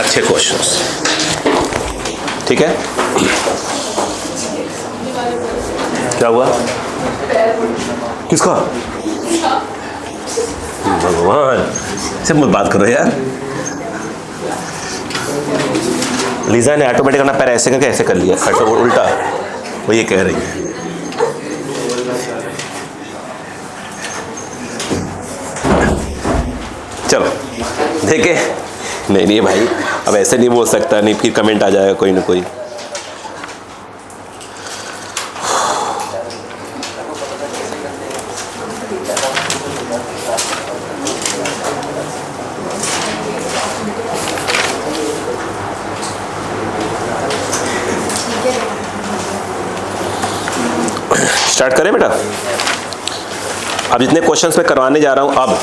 अच्छे क्वेश्चंस, ठीक है। क्या हुआ? किसका? भगवान, से मत बात करो यार। लीजा ने ऑटोमेटिक अपना पैर ऐसे करके ऐसे कर लिया, खट उल्टा, वो ये कह रही है। चलो देखे, नहीं भाई, अब ऐसे नहीं बोल सकता, नहीं फिर कमेंट आ जाएगा कोई ना कोई। स्टार्ट करें बेटा। अब जितने क्वेश्चंस मैं करवाने जा रहा हूं अब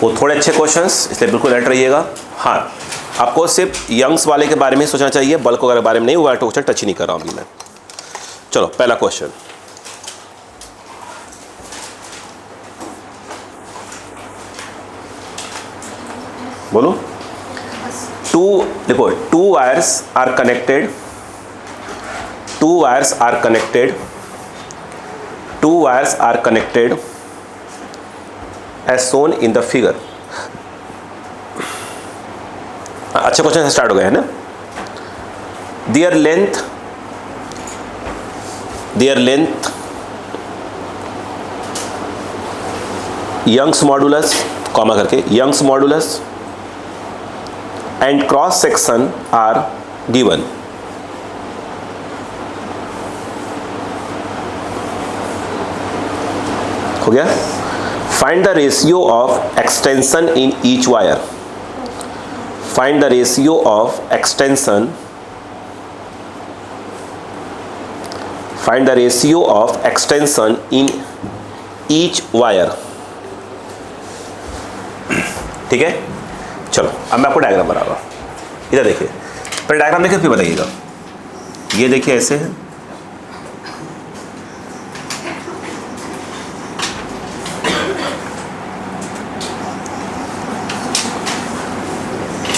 वो थोड़े अच्छे क्वेश्चंस, इसलिए बिल्कुल अलर्ट रहिएगा। हाँ, आपको सिर्फ यंग्स वाले के बारे में सोचना चाहिए, बल्क वगैरह के बारे में नहीं, वो क्वेश्चन टच ही नहीं कर रहा हूं अभी मैं। चलो पहला क्वेश्चन, बोलो। देखो, two wires are connected, two wires are connected as shown in the figure। अच्छा क्वेश्चन से स्टार्ट हो गया है ना। their length Young's modulus, comma करके Young's modulus and cross section are given। हो गया। Find the ratio of extension in each wire, find the ratio of extension, find the ratio of extension in each wire. ठीक है, चलो अब मैं आपको diagram बनाऊंगा। इधर देखिए, पहले डायग्राम देखिए फिर बताइएगा। ये देखिए ऐसे है,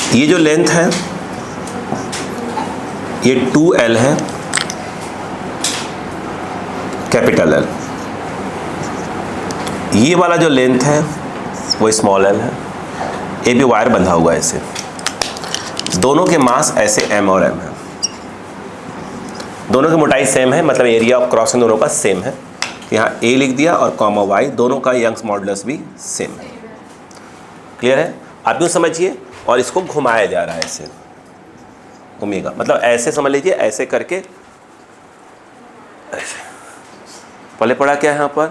ये जो लेंथ है ये 2L है, कैपिटल L। ये वाला जो लेंथ है वो स्मॉल l है। ये भी वायर बंधा हुआ है ऐसे, दोनों के मास ऐसे m और m है, दोनों की मोटाई सेम है, मतलब एरिया ऑफ क्रॉसिंग दोनों का सेम है। यहाँ a लिख दिया और कॉमा y, दोनों का यंग्स मॉडुलस भी सेम है। क्लियर है? आप यूँ समझिए, और इसको घुमाया जा रहा है ऐसे, घूमेगा, मतलब ऐसे समझ लीजिए, ऐसे करके ऐसे। पहले पढ़ा क्या है यहाँ पर?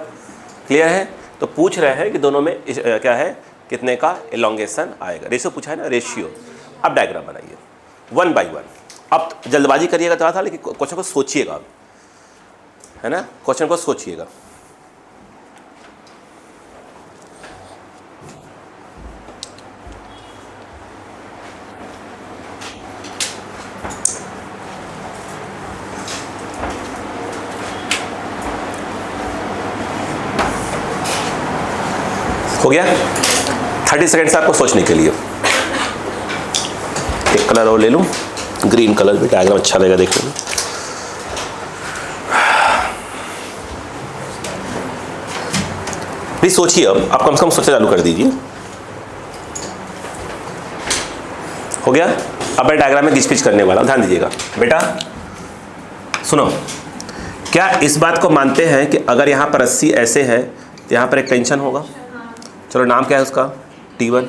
क्लियर है? तो पूछ रहे हैं कि दोनों में क्या है, कितने का एलोंगेशन आएगा। रेशियो पूछा है ना, रेशियो। अब डायग्राम बनाइए 1 by 1। अब जल्दबाजी करिएगा तो था, लेकिन क्वेश्चन को सोचिएगा, है ना, क्वेश्चन को सोचिएगा। हो गया? 30 सेकेंड्स आपको सोचने के लिए। एक कलर और ले लूं, ग्रीन कलर भी, डायग्राम अच्छा लगेगा देखने में। प्लीज सोचिए, अब आप कम से कम सोचना चालू कर दीजिए। हो गया? अब मैं डायग्राम में घिच पिच करने वाला हूं, ध्यान दीजिएगा बेटा। सुनो, क्या इस बात को मानते हैं कि अगर यहाँ पर रस्सी ऐसे है तो यहाँ पर एक टेंशन होगा? चलो नाम क्या है उसका? T1।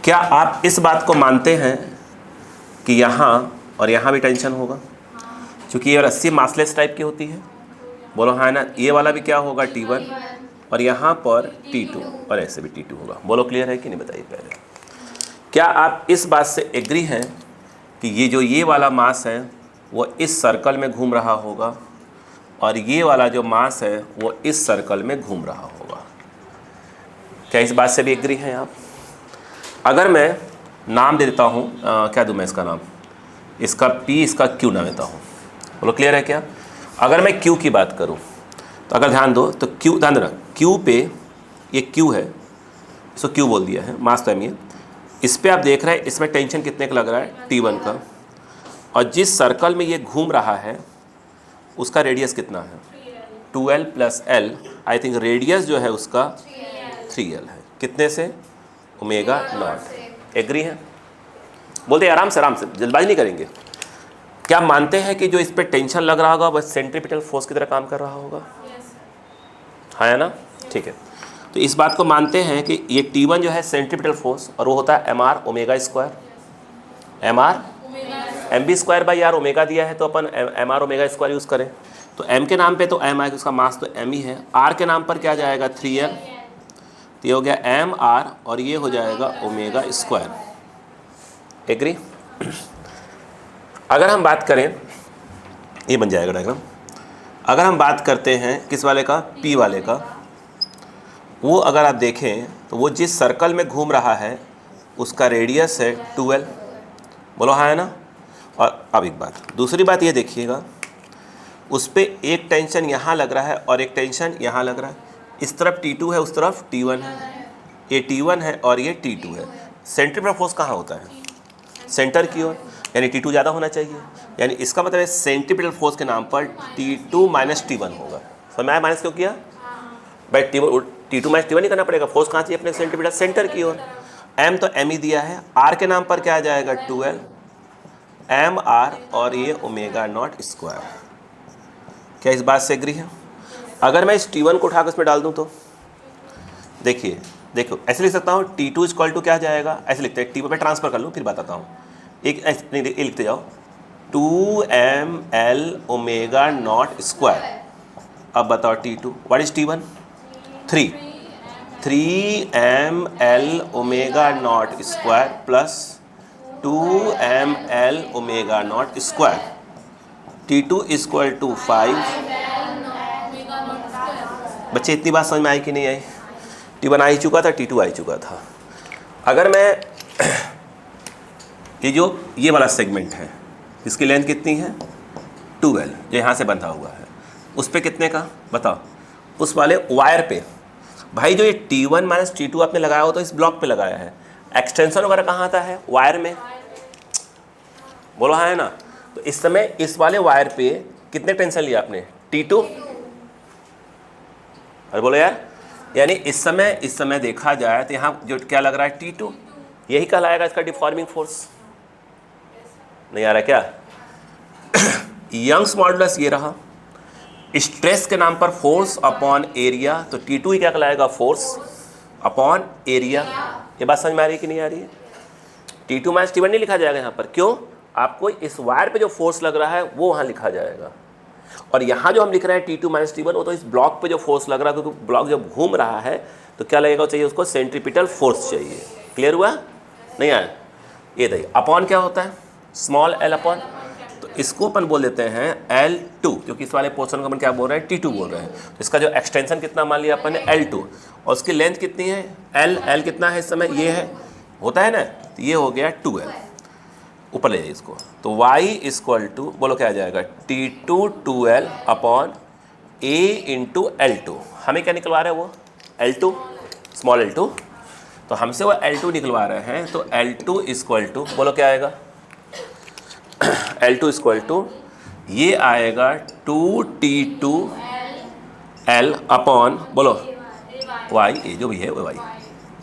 क्या आप इस बात को मानते हैं कि यहाँ और यहाँ भी टेंशन होगा? क्योंकि ये रस्सी मासलेस टाइप की होती है। बोलो हाँ ना। ये वाला भी क्या होगा? T1, और यहाँ पर T2, और ऐसे भी T2 होगा। बोलो क्लियर है कि नहीं, बताइए पहले। क्या आप इस बात से एग्री हैं कि ये वाला मास है वो इस सर्कल में घूम रहा होगा, और ये वाला जो मास है वो इस सर्कल में घूम रहा होगा? क्या इस बात से भी एग्री हैं आप? अगर मैं नाम दे देता हूँ, क्या दूँ मैं इसका नाम, इसका P, इसका Q नाम देता हूँ। बोलो क्लियर है क्या? अगर मैं Q की बात करूँ तो अगर ध्यान दो तो Q, ध्यान देना, Q पे ये Q है, इसको Q बोल दिया है, मास तो है। इस पे आप देख रहे हैं इसमें टेंशन कितने का लग रहा है, T1 का, और जिस सर्कल में ये घूम रहा है उसका रेडियस कितना है, 2L plus L। I think radius जो है उसका 3L है, कितने से, ओमेगा नॉट। एग्री है? बोलते आराम से जल्दबाजी नहीं करेंगे। क्या मानते हैं कि जो इस पे टेंशन लग रहा होगा वह सेंट्रीपिटल फोर्स की तरह काम कर रहा होगा? हाँ है ना? ठीक है, तो इस बात को मानते हैं कि ये T1 जो है सेंट्रीपिटल फोर्स, और वो होता है mr omega square. mr mv square by R omega दिया है तो अपन mr ओमेगा स्क्वायर यूज़ करें, तो m के नाम पे तो m आएगा, उसका मास तो m ही है। r के नाम पर क्या जाएगा, 3L, तो ये हो गया mr और ये हो जाएगा ओमेगा स्क्वायर। एग्री? अगर हम बात करें, ये बन जाएगा डायग्राम। अगर हम बात करते हैं किस वाले का, P वाले का, वो अगर आप देखें तो वो जिस सर्कल में घूम रहा है उसका रेडियस है 2L। बोलो हाँ है ना? और अब एक बात, दूसरी बात ये देखिएगा, उस पर एक टेंशन यहाँ लग रहा है और एक टेंशन यहाँ लग रहा है। इस तरफ T2 है, उस तरफ T1 है। ये T1 है और ये T2 है। सेंट्रीपिटल फोर्स कहाँ होता है, सेंटर की ओर, यानी T2 ज़्यादा होना चाहिए। यानी इसका मतलब है सेंट्रीपिटल फोर्स के नाम पर T2 माइनस T1 होगा। समझ में आया माइनस क्यों किया भाई? T2 माइनस T1 ही करना पड़ेगा। फोर्स कहाँ चाहिए अपने, सेंट्रीपिटल सेंटर की ओर। M तो M ही दिया है, R के नाम पर क्या आ जाएगा, 2L mr और ये ओमेगा नॉट स्क्वायर। क्या इस बात से एग्री है? अगर मैं इस T1 को उठाकर इसमें डाल दूँ तो देखिए, देखो ऐसे लिख सकता हूँ, T2 इक्वल टू क्या जाएगा, ऐसे लिखते हैं, T1 पे ट्रांसफर कर लूँ फिर बताता हूँ। एक ऐसे नहीं, ये लिखते जाओ, 2ml ओमेगा नॉट स्क्वायर। अब बताओ T2, what is T1, 3ml omega not square plus 2ml omega not square. T2 equal to 5। बच्चे इतनी बात समझ में आई कि नहीं आई? T1 आ ही चुका था, T2 आ ही चुका था। अगर मैं ये वाला सेगमेंट है, इसकी लेंथ कितनी है, 2L, जो यहाँ से बंधा हुआ है, उस पे कितने का बताओ, उस वाले वायर पे। भाई जो ये T1 माइनस T2 आपने लगाया हो तो इस ब्लॉक पे लगाया है, एक्सटेंशन वगैरह कहाँ आता है, वायर में। बोलो हाँ है ना? तो इस समय इस वाले वायर पे कितने टेंशन लिया आपने, T2। अरे बोलो यार, यानी इस समय देखा जाए तो यहाँ जो क्या लग रहा है, T2, यही कहलाएगा इसका डिफॉर्मिंग फोर्स। नहीं आ रहा क्या? यंग्स मॉडुलस ये रहा, स्ट्रेस के नाम पर फोर्स अपॉन एरिया, तो T2 ही क्या कहलाएगा, फोर्स अपॉन एरिया। ये बात समझ में आ रही है कि नहीं आ रही है? T2 माइनस T1 नहीं लिखा जाएगा यहाँ पर, क्यों? आपको इस वायर पे जो फोर्स लग रहा है वो वहाँ लिखा जाएगा, और यहाँ जो हम लिख रहे हैं T2 माइनस T1 वो तो इस ब्लॉक पे जो फोर्स लग रहा है, क्योंकि ब्लॉक जब घूम रहा है तो क्या लगेगा, चाहिए उसको सेंट्रीपिटल फोर्स चाहिए। क्लियर हुआ? नहीं आया? ये देखिए, अपॉन क्या होता है, स्मॉल l अपॉन, तो इसको अपन बोल देते हैं L2, क्योंकि इस वाले पोर्शन को अपन क्या बोल रहे हैं, T2 बोल रहे हैं। तो इसका जो एक्सटेंशन कितना मान लिया अपन ने, L2, और उसकी लेंथ कितनी है, L कितना है इस समय, ये है, होता है ना, तो ये हो गया 2L। ऊपर ले जाइए इसको, तो y इक्वल टू, बोलो क्या आ जाएगा, T2 2L upon A into L2। हमें क्या निकलवा रहे हैं वो, L2, स्मॉल L2, तो हमसे वो L2 निकलवा रहे हैं, तो L2 इक्वल टू, बोलो क्या आएगा, L2 इक्वल टू ये आएगा 2T2L अपॉन, बोलो y, ये जो भी है वो y,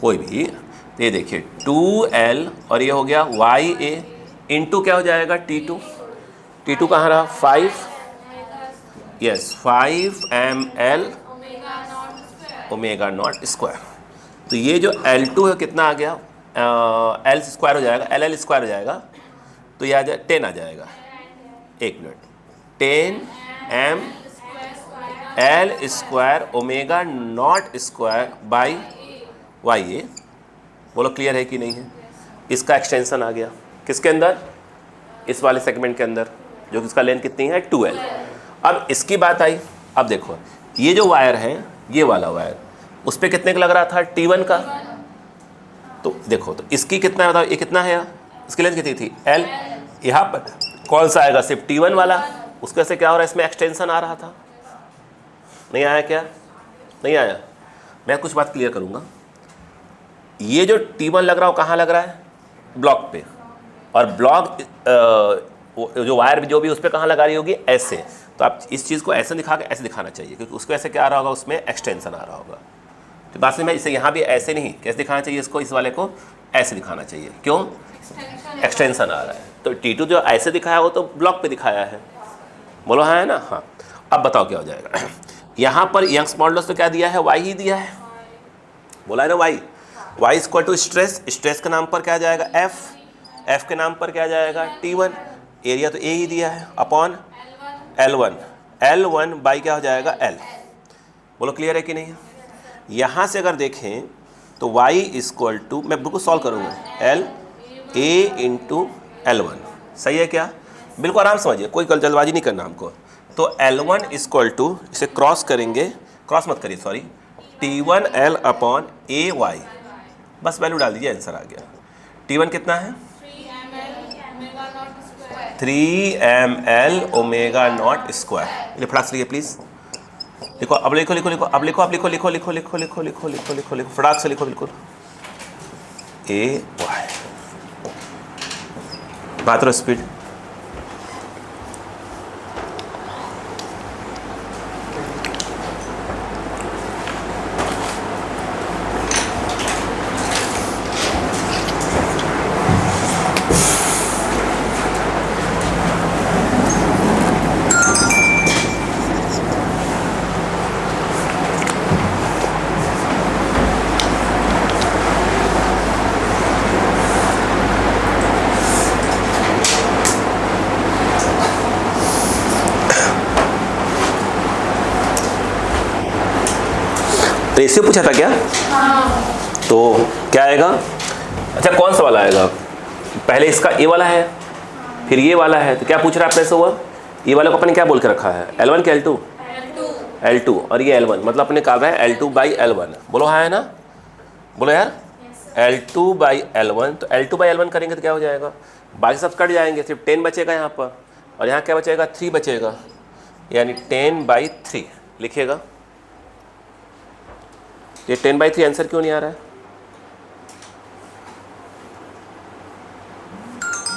कोई भी, तो ये देखिए 2L और ये हो गया YA इंटू क्या हो जाएगा, T2 कहाँ रहा, 5, yes 5ml omega not square. तो ये जो L2 है कितना आ गया, L स्क्वायर हो जाएगा, LL स्क्वायर हो जाएगा, तो ये आ जाए 10 आ जाएगा। एक minute, 10ml square omega not square by YA। बोलो क्लियर है कि नहीं है? इसका एक्सटेंशन आ गया किसके अंदर, इस वाले सेगमेंट के अंदर, जो कि इसका लेंथ कितनी है, 2L। अब इसकी बात आई, अब देखो ये जो वायर है, ये वाला वायर, उस पर कितने का लग रहा था, T1 का, तो देखो तो इसकी कितना बताओ, ये कितना है, इसकी लेंथ कितनी थी, L। यहाँ पर कौन सा आएगा, सिर्फ T1 वाला, उसके से क्या हो रहा है, इसमें एक्सटेंशन आ रहा था। नहीं आया क्या, नहीं आया? मैं कुछ बात क्लियर करूँगा। ये जो T1 लग रहा हो कहाँ लग रहा है, ब्लॉक पे, और ब्लॉक जो वायर जो भी उस पर कहाँ लगा रही होगी, ऐसे। तो आप इस चीज़ को ऐसे दिखा के ऐसे दिखाना चाहिए, क्योंकि उसको ऐसे क्या आ रहा होगा, उसमें एक्सटेंशन आ रहा होगा। तो बात में इसे यहाँ भी ऐसे नहीं, कैसे दिखाना चाहिए इसको, इस वाले को ऐसे दिखाना चाहिए। क्यों? एक्सटेंशन आ रहा है। तो T2 जो ऐसे दिखाया वो तो ब्लॉक पे दिखाया है, बोलो हाँ है ना। हाँ, अब बताओ क्या हो जाएगा। यहाँ पर यंग्स मॉडुलस तो क्या दिया है, y ही दिया है, बोला है ना y। y equal to stress, stress के नाम पर क्या जाएगा f, f के नाम पर क्या जाएगा T1, एरिया तो a ही दिया है, अपॉन L1, L1 बाई क्या हो जाएगा L। बोलो क्लियर है कि नहीं। यहाँ से अगर देखें तो y इक्वल टू, मैं बिल्कुल सॉल्व करूँगा, L a इंटू L1, सही है क्या? बिल्कुल आराम समझिए, कोई कल जल्दबाजी नहीं करना हमको। तो L1 इक्वल टू, इसे क्रॉस करेंगे, क्रॉस मत करिए सॉरी, T1L अपॉन AY, बस वैल्यू डाल दीजिए, आंसर आ गया। T1 कितना है, 3ml ओमेगा नॉट स्क्वायर। ये फटाक से लिखिए प्लीज, लिखो अब, लिखो लिखो लिखो अब, लिखो अब, लिखो लिखो लिखो लिखो लिखो लिखो लिखो लिखो लिखो फटाक से लिखो, बिल्कुल AY। बात रो स्पीड, रेशियो पूछा था क्या? तो क्या आएगा, अच्छा कौन सा वाला आएगा, पहले इसका ए वाला है, फिर ये वाला है, तो क्या पूछ रहा है अपने से हुआ, ये वाले को अपने क्या बोल के रखा है, L1 के L2, L2 और ये L1, मतलब अपने कहा है L2 बाई L1, बोलो हाँ है ना, बोलो यार L2 बाई L1। तो L2 बाई L1 करेंगे तो क्या हो जाएगा, बाकी सब कट जाएंगे, सिर्फ 10 बचेगा यहाँ पर, और यहाँ क्या बचेगा, 3 बचेगा, यानी 10/3 लिखिएगा। ये 10/3 आंसर क्यों नहीं आ रहा है,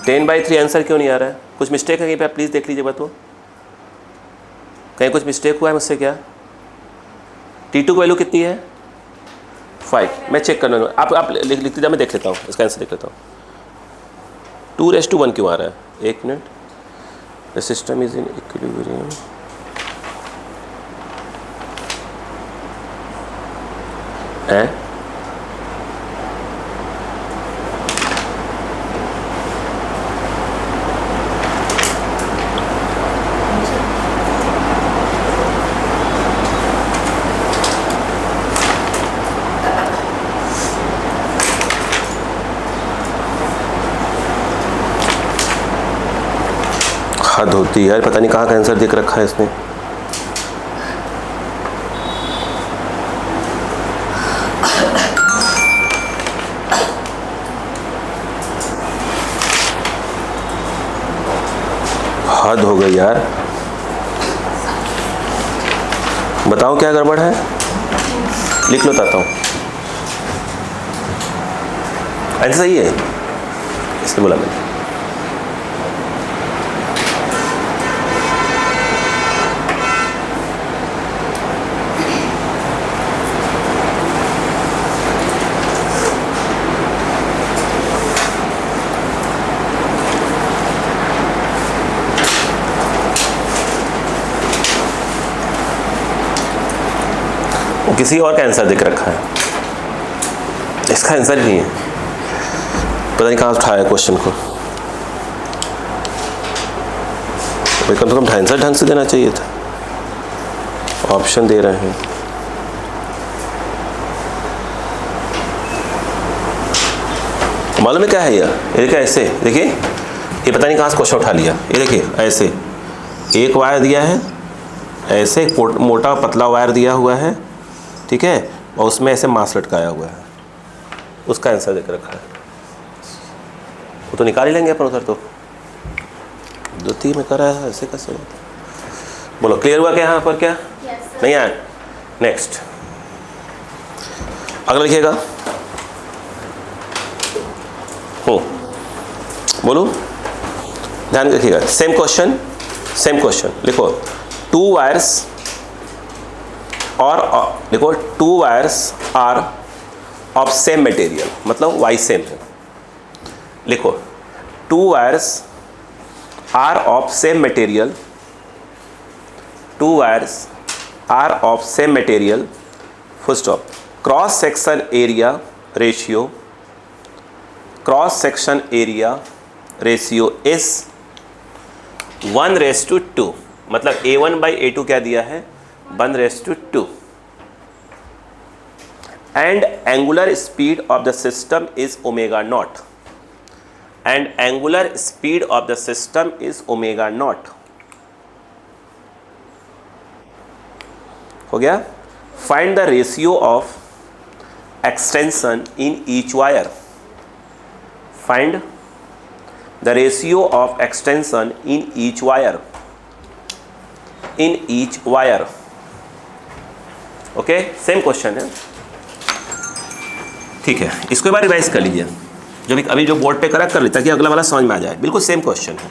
10/3 आंसर क्यों नहीं आ रहा है, कुछ मिस्टेक है कहीं पे, आप प्लीज़ देख लीजिए, बताओ कहीं कुछ मिस्टेक हुआ है मुझसे क्या। T2 की वैल्यू कितनी है, 5, मैं चेक करना, आप लिख दीजिए, मैं देख लेता हूँ, इसका आंसर देख लेता हूँ। 2:1 क्यों आ रहा है, एक minute, the system is in equilibrium, है हद होती है यार, पता नहीं कहाँ का आंसर दिख रखा है इसमें। हद हो गई यार, बताओ क्या गड़बड़ है, लिख लो बताता हूँ, आंसर सही है, इसने बोला मैंने। किसी और का आंसर दिख रखा है, इसका आंसर ही नहीं है, पता नहीं कहाँ उठाया क्वेश्चन को, भाई कम से कम आंसर ढंग से देना चाहिए था, ऑप्शन दे रहे हैं। मालूम है क्या है ये देखिए, ऐसे देखिए, ये पता नहीं कहाँ से क्वेश्चन उठा लिया, ये देखिए ऐसे एक वायर दिया है, ऐसे एक मोटा पतला वायर दिया हुआ है, ठीक है, और उसमें ऐसे मास लटकाया हुआ है, उसका आंसर देख रखा है, वो तो निकाल ही लेंगे अपन उधर, तो 2-3 में करा है, ऐसे कैसे, बोलो क्लियर हुआ क्या यहाँ पर, क्या नहीं आया। नेक्स्ट अगला लिखिएगा, हो बोलो, ध्यान रखिएगा। सेम क्वेश्चन लिखो। टू वायर्स और देखो, two wires are of same material, मतलब वाई सेम है। लिखो, two wires are of same material, two wires are of same material, full stop. Cross section area ratio, cross section area ratio is 1:2, मतलब A1/A2 क्या दिया है, 1:2, and angular speed of the system is omega not, and angular speed of the system is omega not. हो गया। Find the ratio of extension in each wire, find the ratio of extension in each wire, in each wire। Okay, same question है, ठीक है। इसको एक बार revise कर लीजिए, जो भी अभी जो बोर्ड पे करा कर लीजिए, ताकि अगला वाला समझ में आ जाए। बिल्कुल सेम क्वेश्चन है।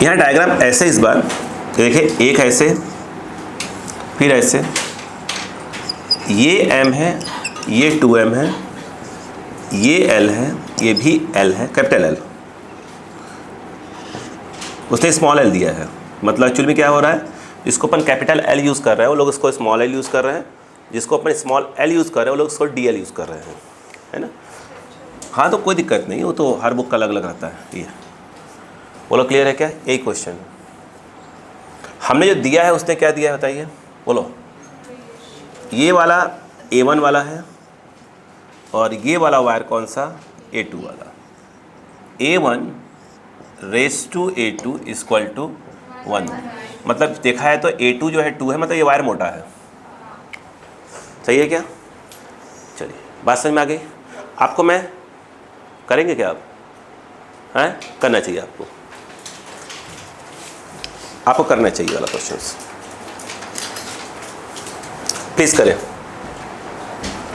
यहाँ डायग्राम ऐसे, इस बार देखिए, एक ऐसे, फिर ऐसे, ये m है, ये 2m है, ये l है, ये भी l है, कैपिटल L। उसने स्मॉल l दिया है, मतलब एक्चुअली में क्या हो रहा है, जिसको अपन कैपिटल L यूज़ कर रहे हैं वो लोग उसको स्मॉल l यूज़ कर रहे हैं, जिसको अपन स्मॉल l यूज़ कर रहे हैं वो लोग उसको DL यूज़ कर रहे हैं, है ना। हाँ, तो कोई दिक्कत नहीं, वो तो हर बुक का अलग अलग रहता है। ये बोलो, क्लियर है क्या? यही क्वेश्चन हमने जो दिया है, उसने क्या दिया है बताइए, बोलो। ये वाला A1 वाला है, और ये वाला वायर कौन सा, A2 वाला। A1:A2 इक्वल टू 1, मतलब देखा है तो A2 जो है 2 है, मतलब ये वायर मोटा है। सही है क्या? चलिए, बात समझ में आ गई आपको। मैं करेंगे क्या आप, हैं? करना चाहिए आपको, आपको करना चाहिए वाला क्वेश्चंस, प्लीज़ करें।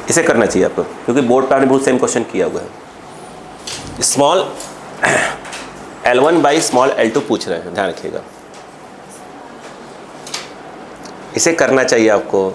इसे करना चाहिए आपको, क्योंकि बोर्ड पे आपने बहुत सेम क्वेश्चन किया हुआ है। Small L1 by small L2 पूछ रहे हैं, ध्यान रखिएगा। इसे करना चाहिए आपको।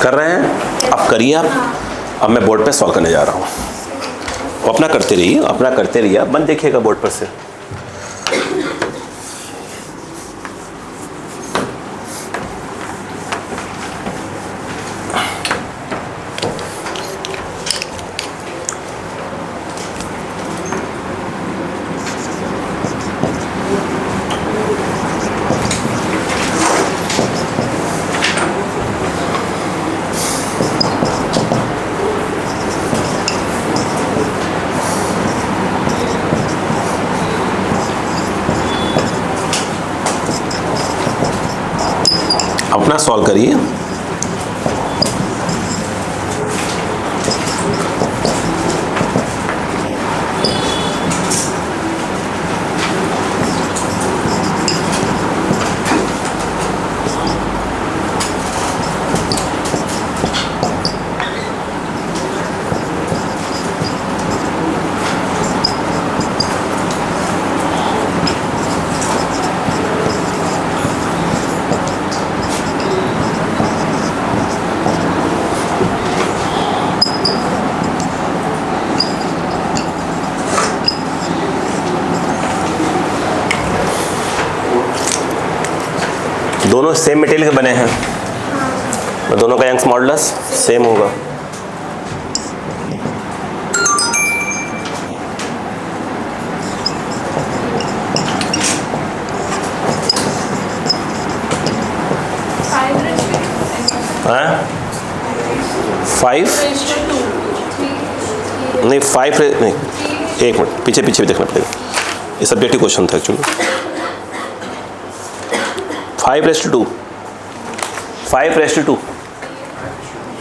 कर रहे हैं, अब करिए आप। अब मैं बोर्ड पे सॉल्व करने जा रहा हूँ। अपना करते रहिए, बंद देखिएगा बोर्ड पर से। अपना सॉल्व करिए। दोनों सेम मटेरियल के बने हैं, और दोनों का यंग्स मॉडुलस सेम होगा। फाइव नहीं, फाइव नहीं, एक मिनट पीछे पीछे भी देखना पड़ेगा, ये सब्जेक्टिव क्वेश्चन था एक्चुअली। 5:2, 5:2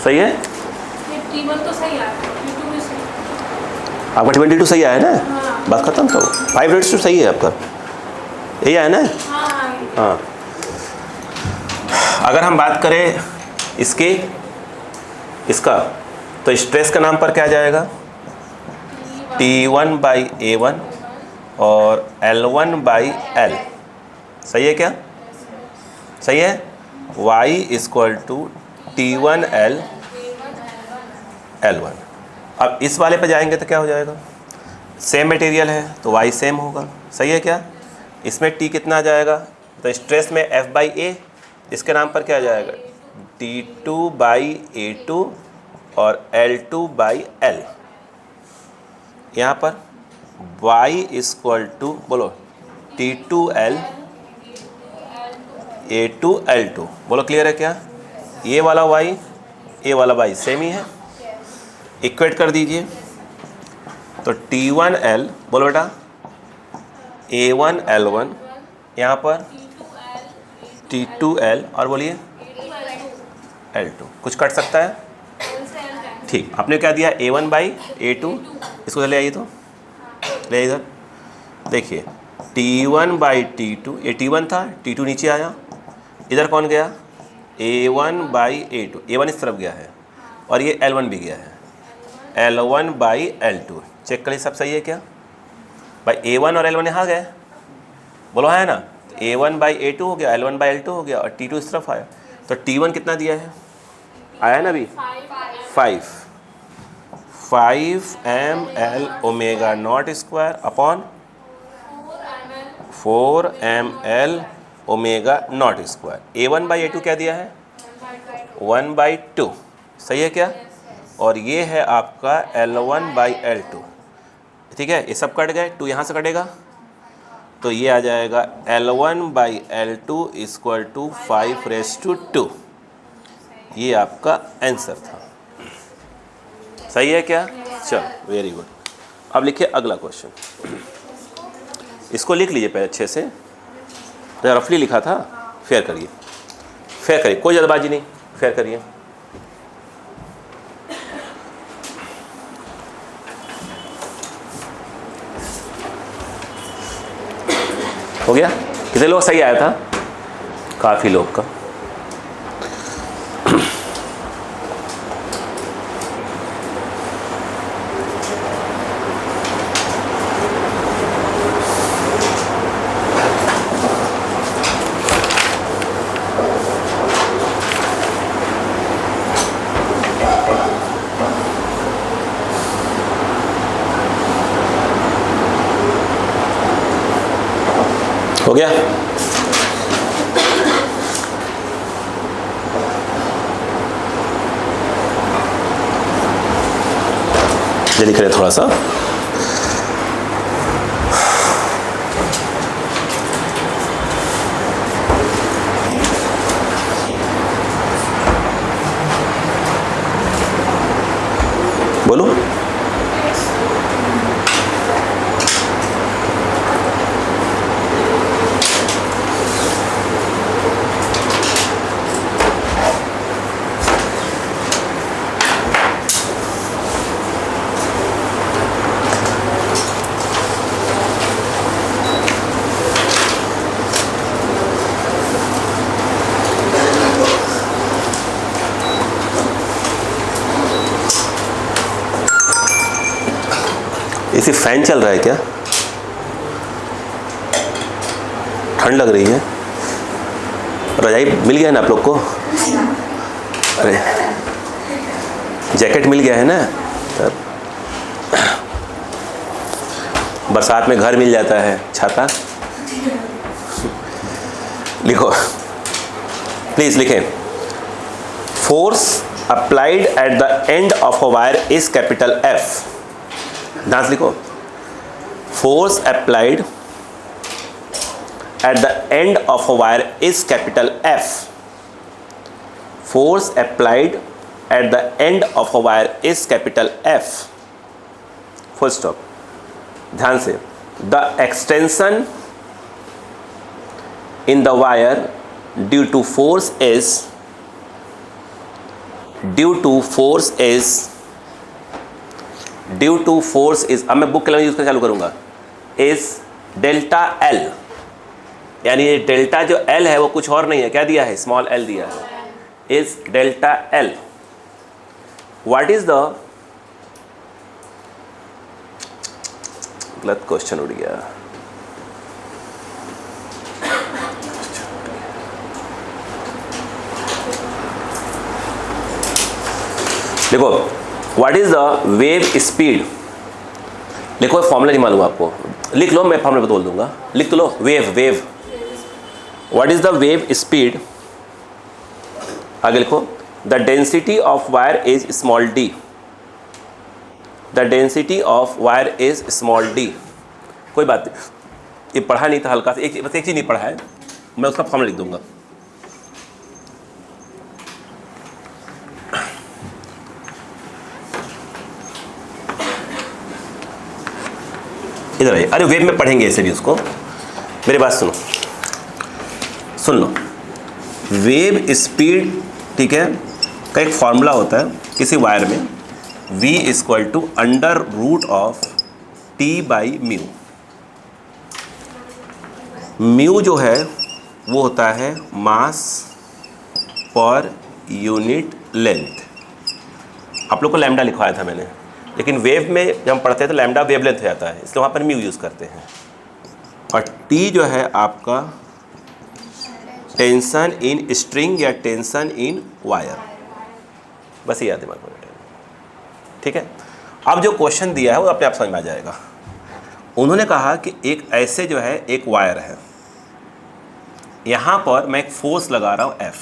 सही है? T1 तो सही आया, T2 भी सही। आपका 22 सही आया ना? हाँ। बात खत्म। तो 5:2 सही है आपका, यही आया ना? हाँ। अगर हम बात करें इसका तो स्ट्रेस का नाम पर क्या जाएगा? T1/A1 और L1/L, सही है क्या? सही है? y = T1L L1। अब इस वाले पे जाएंगे तो क्या हो जाएगा? सेम मटेरियल है तो y सेम होगा, सही है क्या? इसमें T कितना आ जाएगा? तो स्ट्रेस में F/A, इसके नाम पर क्या आ जाएगा? T2/A2 और L2/L। यहाँ पर y = बोलो T2L A2 L2, बोलो क्लियर है क्या? ये वाला y ये वाला y सेम ही है, इक्वेट कर दीजिए। तो T1L बोलो बेटा A1 L1, यहाँ पर T2L और बोलिए L2, कुछ कट सकता है? ठीक, आपने क्या दिया? A1/A2, इसको ले आइए, तो ले इधर देखिए T1/T2, ये T1 था, T2 नीचे आया, इधर कौन गया? A1/A2, A1 इस तरफ गया है और ये L1 भी गया है, L1/L2। चेक करिए सब सही है क्या भाई? A1 और L1 यहाँ गए, बोलो है ना? A1/A2 हो गया, L1/L2 हो गया और T2 इस तरफ आया। तो T1 कितना दिया है? आया ना अभी? 5 ml omega not square upon 4 ml omega not square. A1/A2 क्या दिया है? 1/2, सही है क्या? और ये है आपका L1/L2, ठीक है? ये सब कट गए, 2 यहाँ से कटेगा तो ये आ जाएगा L1/L2 = 5:2। ये आपका आंसर था, सही है क्या? चलो वेरी गुड। अब लिखिए अगला क्वेश्चन, इसको लिख लीजिए पहले अच्छे से, रफली लिखा था। फेयर करिए, फेयर करिए, कोई जल्दबाजी नहीं, फेयर करिए। हो गया? कितने लोग सही आया था? काफ़ी लोग का। हो गया? ये लिख रहे थोड़ा सा। बोलो। इसी फैन चल रहा है क्या? ठंड लग रही है। रजाई मिल गया ना आप लोग को? अरे जैकेट मिल गया है ना? तब बरसात में घर मिल जाता है, छाता। लिखो प्लीज, लिखें। Force applied at the end of a wire is capital F. ध्यान से लिखो। Force applied at the end of a wire is capital F. Force applied at the end of a wire is capital F. Full stop. ध्यान से। The extension in the wire due to force is अब मैं book के language use करना चालू करूंगा, is delta L. यानी ये डेल्टा जो एल है वो कुछ और नहीं है, क्या दिया है? स्मॉल एल दिया है, is delta L. What is the, गलत क्वेश्चन उड़ गया। देखो, what is the wave speed. लिखो, फॉर्मूला नहीं मालूम आपको, लिख लो, मैं फॉर्मूला बोल दूंगा, लिख तो लो। Wave what is the wave speed. आगे लिखो, the density of wire is small d. The density of wire is small d. कोई बात नहीं, ये पढ़ा नहीं था, हल्का सा बस एक चीज़ नहीं पढ़ा है, मैं उसका फॉर्मूला लिख दूंगा। इधर आइए। अरे वेव में पढ़ेंगे ऐसे भी उसको, मेरी बात सुनो, सुन लो। वेव स्पीड, ठीक है, का एक फॉर्मूला होता है किसी वायर में, v equal to under root of t by mu. Mu जो है वो होता है मास पर यूनिट लेंथ। आप लोग को लैम्डा लिखवाया था मैंने, लेकिन वेव में जब हम पढ़ते हैं तो लैम्डा वेवलेंथ हो जाता है, इसलिए वहाँ पर म्यू यूज़ करते हैं। और टी जो है आपका टेंशन इन स्ट्रिंग या टेंशन इन वायर, बस ये याद दिमाग में। ठीक है, अब जो क्वेश्चन दिया है वो अपने आप समझ में आ जाएगा। उन्होंने कहा कि एक ऐसे जो है एक वायर है, यहाँ पर मैं एक फोर्स लगा रहा हूँ F,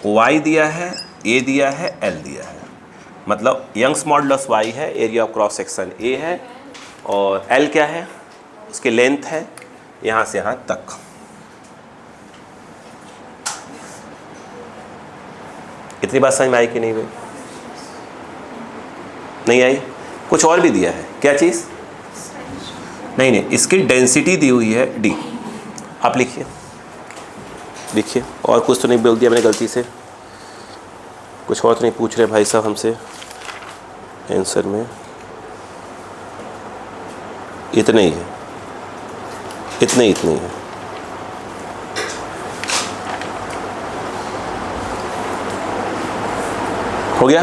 Y दिया है, A दिया है, L दिया है, मतलब यंग्स मॉडुलस Y है, area of cross section A है, और L क्या है? उसकी लेंथ है यहाँ से यहाँ तक। इतनी बात समझ में आई कि नहीं भाई? नहीं आई? कुछ और भी दिया है, क्या चीज़? नहीं, इसकी डेंसिटी दी हुई है D। आप लिखिए, लिखिए। और कुछ तो नहीं बोल दिया मैंने गलती से? कुछ और तो नहीं पूछ रहे भाई साहब हमसे आंसर में? इतना ही है, इतने ही है। हो गया?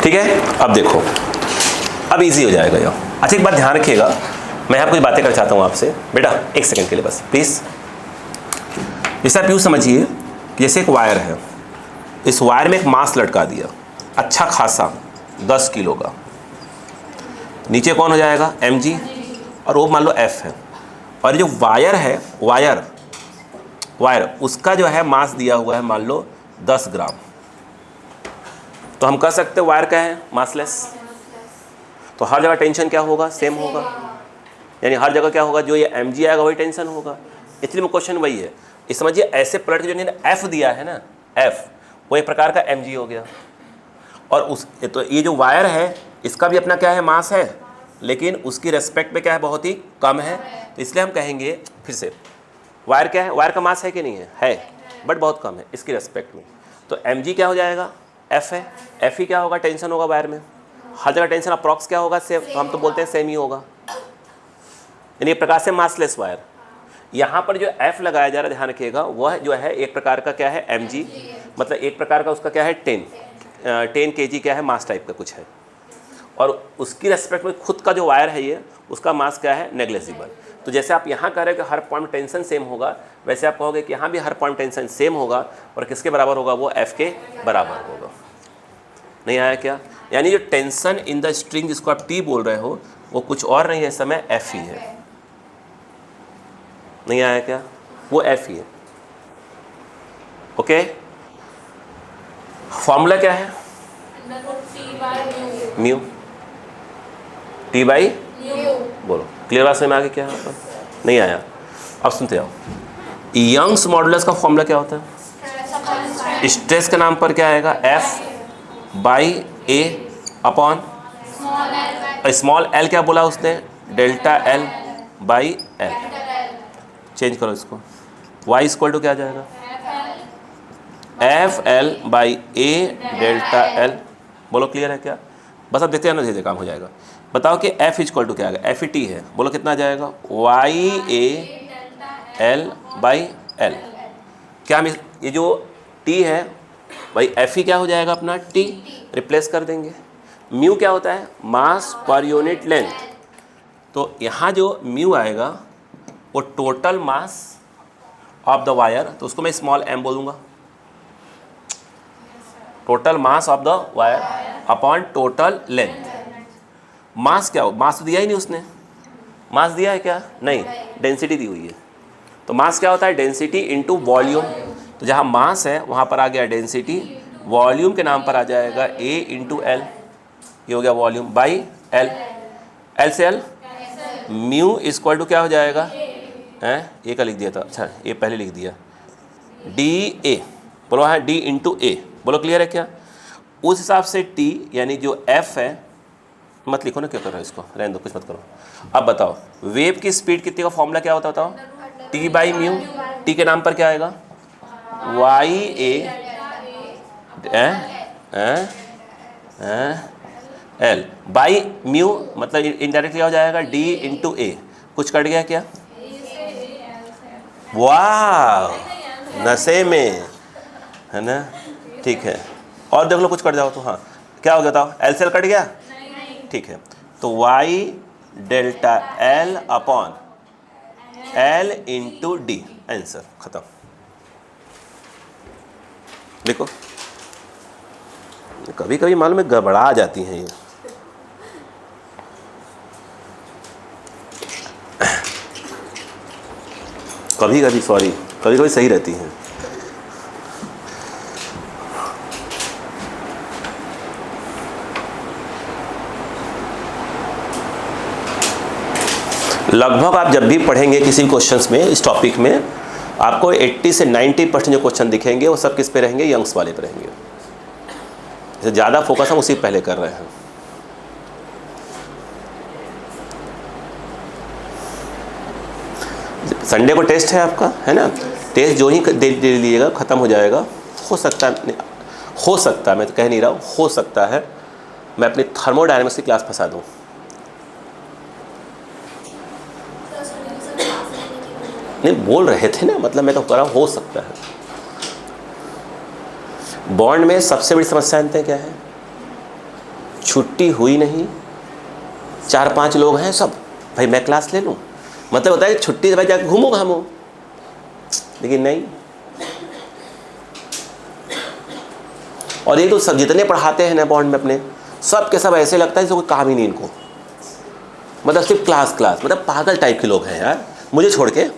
ठीक है, अब देखो, अब इजी हो जाएगा ये। अच्छा, एक बात ध्यान रखिएगा, मैं यहाँ कुछ बातें करना चाहता हूँ आपसे। बेटा एक सेकंड के लिए बस प्लीज़। जैसे आप यूँ समझिए, जैसे एक वायर है, इस वायर में एक मास लटका दिया, अच्छा खासा 10 किलो का। नीचे कौन हो जाएगा? mg, और वो मान लो f है। और जो वायर है, वायर उसका जो है मास दिया हुआ है मान लो 10 ग्राम। तो हम कह सकते हैं वायर क्या है? मासलेस। तो हर जगह टेंशन क्या होगा? सेम होगा। यानी हर जगह क्या होगा? जो ये mg आएगा वही टेंशन होगा। इसलिए में क्वेश्चन वही है। इस समझिए, ऐसे प्लेट जो इन्होंने f दिया है ना, f वो एक प्रकार का mg हो गया। और उस तो ये जो वायर है इसका भी अपना क्या है? मास है, लेकिन उसकी रेस्पेक्ट में क्या है? बहुत ही कम है। तो इसलिए हम कहेंगे फिर से, वायर क्या है? वायर का मास है कि नहीं है? है, बट बहुत कम है इसकी रेस्पेक्ट में। तो mg क्या हो जाएगा? f है। f ही क्या होगा? टेंशन होगा वायर में। हर जगह टेंशन अप्रॉक्स क्या होगा? सेम, हम तो बोलते हैं सेम ही होगा। यानी एक प्रकार से मासलेस वायर। यहाँ पर जो F लगाया जा रहा है ध्यान रखिएगा, वह जो है एक प्रकार का क्या है mg, मतलब एक प्रकार का उसका क्या है 10 kg क्या है मास टाइप का कुछ है, और उसकी रेस्पेक्ट में खुद का जो वायर है ये उसका मास क्या है नेग्लेजिबल। तो जैसे आप यहाँ कह रहे हैं कि हर पॉइंट टेंशन सेम होगा, वैसे आप कहोगे कि यहाँ भी हर पॉइंट टेंशन सेम होगा और किसके बराबर होगा, वो F के बराबर होगा। नहीं आया क्या? यानी जो टेंशन इन द स्ट्रिंग जिसको आप T बोल रहे हो वो कुछ और नहीं है, इस समय F ही है। नहीं आया क्या? वो F ही है। ओके, फॉर्मूला क्या है? म्यू T बाई बोलो, क्लियर बात समझ में आगे क्या है आपका? नहीं आया? अब सुनते आओ। यंग्स मॉडुलस का फॉर्मूला क्या होता है? स्ट्रेस के नाम पर क्या आएगा? F by A upon small l, क्या बोला उसने? Delta L by L। Change करो इसको, y इक्वल टू क्या आ जाएगा? F L by A delta L. बोलो क्लियर है क्या? बस अब देखते हैं ना, धीरे काम हो जाएगा। बताओ कि f इक्वल टू क्या आएगा? एफ ई टी है, बोलो कितना आ जाएगा? Y A L by L. क्या हम ये जो t है भाई एफ ही क्या हो जाएगा अपना? t रिप्लेस कर देंगे। म्यू क्या होता है? मास पर यूनिट लेंथ। तो यहाँ जो म्यू आएगा वो total mass of the wire, तो उसको मैं स्मॉल m बोलूँगा। Total mass of the wire upon total length. Mass क्या हो? मास तो दिया ही नहीं उसने। मास दिया है क्या? नहीं, डेंसिटी दी हुई है। तो मास क्या होता है? Density into volume. तो जहाँ मास है वहाँ पर आ गया डेंसिटी, वॉल्यूम के नाम पर आ जाएगा A इंटू एल, ये हो गया वॉल्यूम बाई एल। एल से एल, म्यू इक्वल टू क्या हो जाएगा? हैं, ए का लिख दिया था, अच्छा ए पहले लिख दिया, डी ए। बोलो हाँ, डी इंटू ए। बोलो क्लियर है क्या? उस हिसाब से टी यानी जो एफ है, मत लिखो ना, क्या कर रहे हो इसको, रहने दो, कुछ मत करो। अब बताओ वेव की स्पीड कितनी का फॉर्मूला क्या होता? बताओ। T by mu. टी के नाम पर क्या आएगा? Y A L by mu, मतलब इनडायरेक्ट क्या हो जाएगा? D into A. कुछ कट गया क्या? वाह, नशे में है ना, ठीक है। और देख लो कुछ कट जाओ तो, हाँ क्या हो गया? बताओ। एल से एल कट गया, ठीक है। तो Y delta L upon L into D, answer खत्म। देखो कभी कभी मालूम है गड़बड़ा जाती हैं ये। कभी कभी सॉरी, कभी कभी सही रहती हैं। लगभग आप जब भी पढ़ेंगे किसी क्वेश्चंस में इस टॉपिक में, आपको 80 से 90% जो क्वेश्चन दिखेंगे वो सब किस पे रहेंगे? यंग्स वाले पे रहेंगे। जैसे ज़्यादा फोकस हम उसी पहले कर रहे हैं। संडे को टेस्ट है आपका, है ना? टेस्ट जो ही दे लीजिएगा ख़त्म हो जाएगा। हो सकता है, मैं तो कह नहीं रहा हूँ, हो सकता है मैं अपनी थर्मोडायनेमिक्स की क्लास फंसा दूँ। नहीं बोल रहे थे ना, मतलब मैं तो कह रहा हूँ हो सकता है। बॉन्ड में सबसे बड़ी समस्या जानते हैं क्या है? छुट्टी हुई नहीं, 4-5 लोग हैं सब, भाई मैं क्लास ले लूँ, मतलब होता है कि छुट्टी से भाई जाकर घूमो घामो, लेकिन नहीं। और ये तो सब जितने पढ़ाते हैं ना बॉन्ड में अपने, सब के सब ऐसे लगता है जैसे कोई काम ही नहीं इनको, मतलब सिर्फ क्लास, मतलब पागल टाइप के लोग हैं यार। मुझे छोड़ के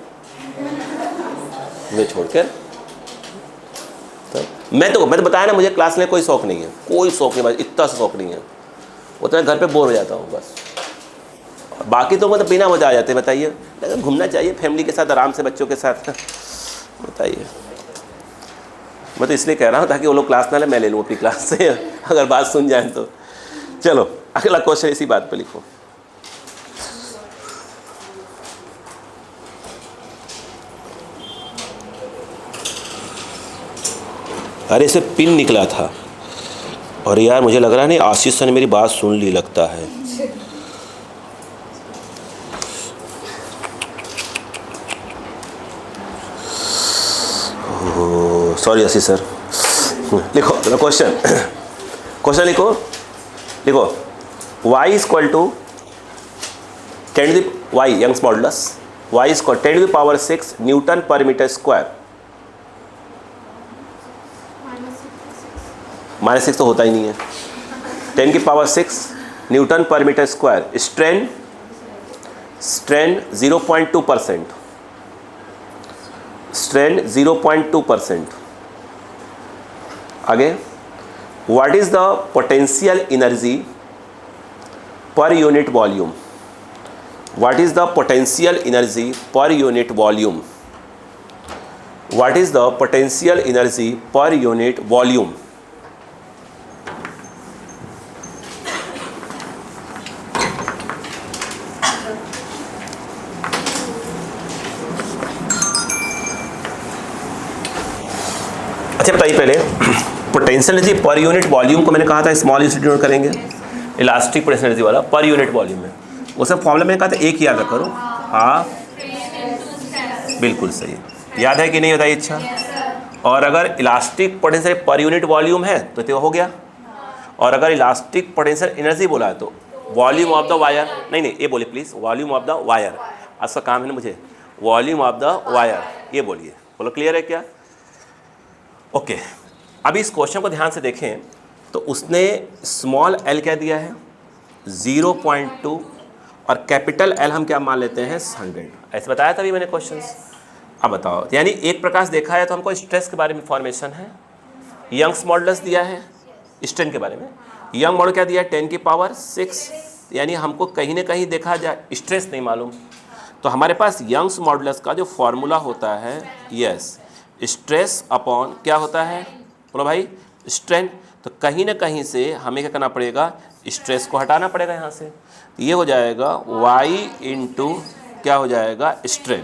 तो मैं तो बताया ना, मुझे क्लास में कोई शौक नहीं है, कोई शौक नहीं, बस इतना शौक नहीं है। वो तो मैं घर पे बोर हो जाता हूँ बस। बाकी तो मतलब बिना मजा आ जाते हैं। बताइए, लेकिन घूमना चाहिए फैमिली के साथ, आराम से बच्चों के साथ। बताइए, मैं तो इसलिए कह रहा हूँ ताकि वो लोग क्लास ना ले, मैं ले लूँ अपनी क्लास से, अगर बात सुन जाए तो। चलो अगला क्वेश्चन इसी बात पे लिखो। अरे इसे पिन निकला था, और यार मुझे लग रहा है नहीं आशीष सर ने मेरी बात सुन ली लगता है। Sorry Ashish sir. लिखो क्वेश्चन लिखो y is equal to 10 to y Young's modulus y is equal 10 to the power 6 newton per metre square. -6 तो होता ही नहीं है। 10 की power 6 newton per metre square. Strain 0.2%। Strain 0.2%। आगे, what is the potential energy per unit volume? What is the potential energy per unit volume? What is the potential energy per unit volume? अच्छा बताइए पहले, potential energy per unit volume को मैंने कहा था small institute करेंगे, elastic potential energy वाला पर यूनिट वॉल्यूम में। उस फॉर्मूला में कहा था एक याद करो, हाफ, बिल्कुल सही, याद है कि नहीं बताइए। अच्छा, और अगर elastic potential per unit volume है तो हो गया, और अगर इलास्टिक पोटेंशियल एनर्जी बोला है तो वॉल्यूम ऑफ द वायर, नहीं ये बोलिए please, volume of the wire. आज का काम है ना मुझे, वॉल्यूम ऑफ द वायर ये बोलिए। बोलो क्लियर है क्या? ओके, अभी इस क्वेश्चन को ध्यान से देखें तो उसने स्मॉल एल क्या दिया है 0.2 और कैपिटल एल हम क्या मान लेते हैं 100। ऐसे बताया था अभी मैंने क्वेश्चंस। अब बताओ, यानी एक प्रकार से देखा है तो हमको स्ट्रेस के बारे में इंफॉर्मेशन है, यंग्स मॉडुलस दिया है स्ट्रेन के बारे में, यंग मॉडल क्या दिया है 10 की पावर 6, यानी हमको कहीं ना कहीं देखा जाए स्ट्रेस नहीं मालूम, तो हमारे पास यंग्स मॉडुलस का जो फॉर्मूला होता है, यस, स्ट्रेस अपॉन क्या होता है, बोलो भाई, स्ट्रेन। तो कहीं ना कहीं से हमें क्या करना पड़ेगा, स्ट्रेस को हटाना पड़ेगा यहाँ से, तो ये हो जाएगा y इंटू क्या हो जाएगा स्ट्रेन।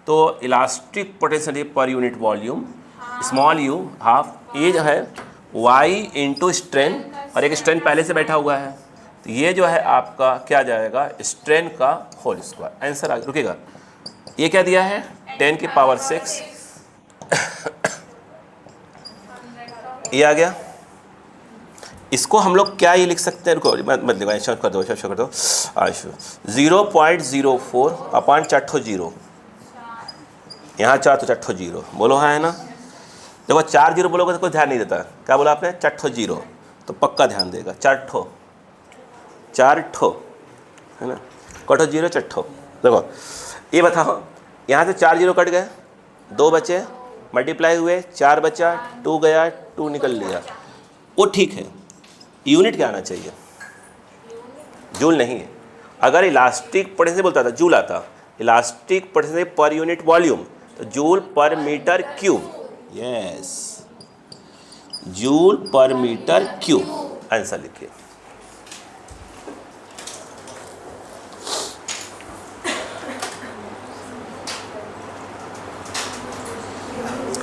तो elastic potential per unit volume small you half, ये जो है y इंटू स्ट्रेन, और एक स्ट्रेन पहले से बैठा हुआ है, तो ये जो है आपका क्या जाएगा स्ट्रेन का होल स्क्वायर। आंसर आगे रुकेगा, ये क्या दिया है 10 की पावर 6 ये आ गया। इसको हम लोग क्या ये लिख सकते हैं, रुको मत लिखो, ऐसा कर दो 0.04 अपॉन 4 जीरो, यहाँ 4 तो 4 जीरो, बोलो हाँ है ना। देखो 4 जीरो बोलोगे तो कोई ध्यान नहीं देता, क्या बोला आपने 4 जीरो, तो पक्का ध्यान देगा। 4 ठो है ना, कटो जीरो 4 ठो। देखो ये बताओ, यहाँ से 4 जीरो कट गए, 2 बचे, मल्टीप्लाई हुए 4 बचा, 2 गया, 2 निकल लिया, वो ठीक है। यूनिट क्या आना चाहिए, जूल नहीं है। अगर इलास्टिक पोटेंशियल बोलता था जूल आता, elastic potential per unit volume तो joule per metre cube, yes, joule per metre cube. Answer लिखिए।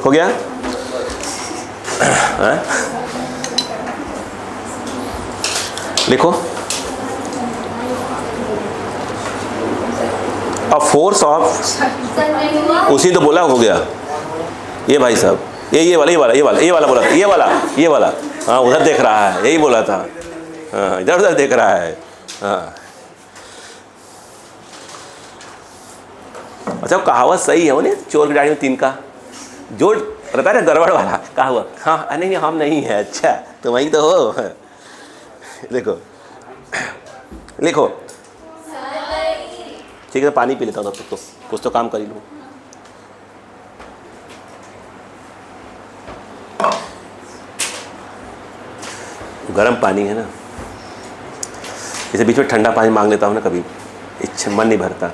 हो गया? लिखो, अ फोर्स ऑफ, उसी तो बोला हो गया ये भाई साहब, ये वाला बोला था, ये वाला हाँ उधर देख रहा है, यही बोला था, हाँ इधर उधर देख रहा है, हाँ। अच्छा कहावत सही है वो नहीं, चोर की दाढ़ी में 3 का, जो रहता है ना गड़बड़ वाला कहावत, हाँ नहीं हम नहीं है, अच्छा तो वही तो हो। देखो लिखो, ठीक है पानी पी लेता हूँ तो कुछ तो काम कर ही लूँ। गर्म पानी है ना, इसे बीच में ठंडा पानी मांग लेता हूँ ना, कभी इच्छा मन नहीं भरता।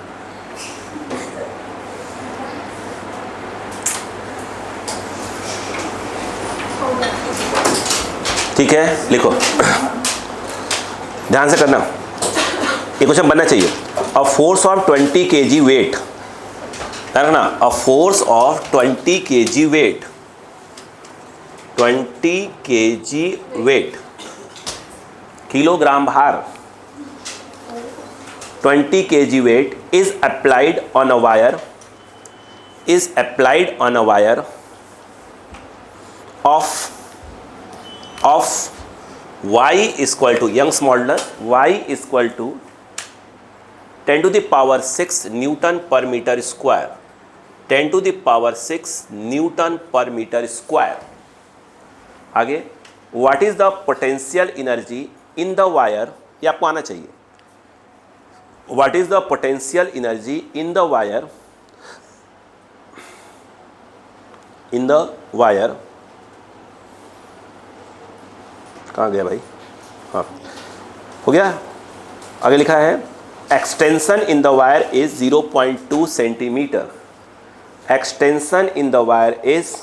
ठीक है लिखो, ध्यान से करना, ये क्वेश्चन बनना चाहिए। A force of 20 kg weight, ध्यान ना, a force of 20 kg weight, 20 kg weight, kilogram भार, 20 kg weight is applied on a wire, is applied on a wire of y equal to young's modulus y equal to 10 to the power 6 newton per metre square, 10 to the power 6 newton per metre square. आगे, what is the potential energy in the wire, ये आपको आना चाहिए। What is the potential energy in the wire, in the wire, कहाँ गया भाई, हाँ हो गया। आगे लिखा है extension in the wire is 0.2 centimetre, extension in the wire is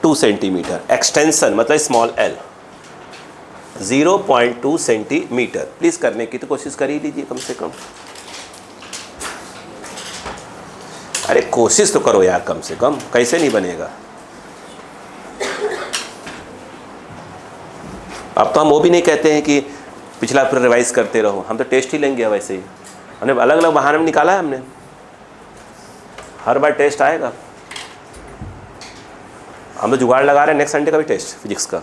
2 centimetre, extension मतलब स्मॉल एल 0.2 सेंटीमीटर। प्लीज करने की तो कोशिश कर ही लीजिए कम से कम, अरे कोशिश तो करो यार कम से कम, कैसे नहीं बनेगा। अब तो हम वो भी नहीं कहते हैं कि पिछला फिर रिवाइज करते रहो, हम तो टेस्ट ही लेंगे वैसे ही। हमने अलग अलग बहाने में निकाला है, हमने हर बार टेस्ट आएगा। हम तो जुगाड़ लगा रहे हैं नेक्स्ट संडे का भी टेस्ट फिजिक्स का।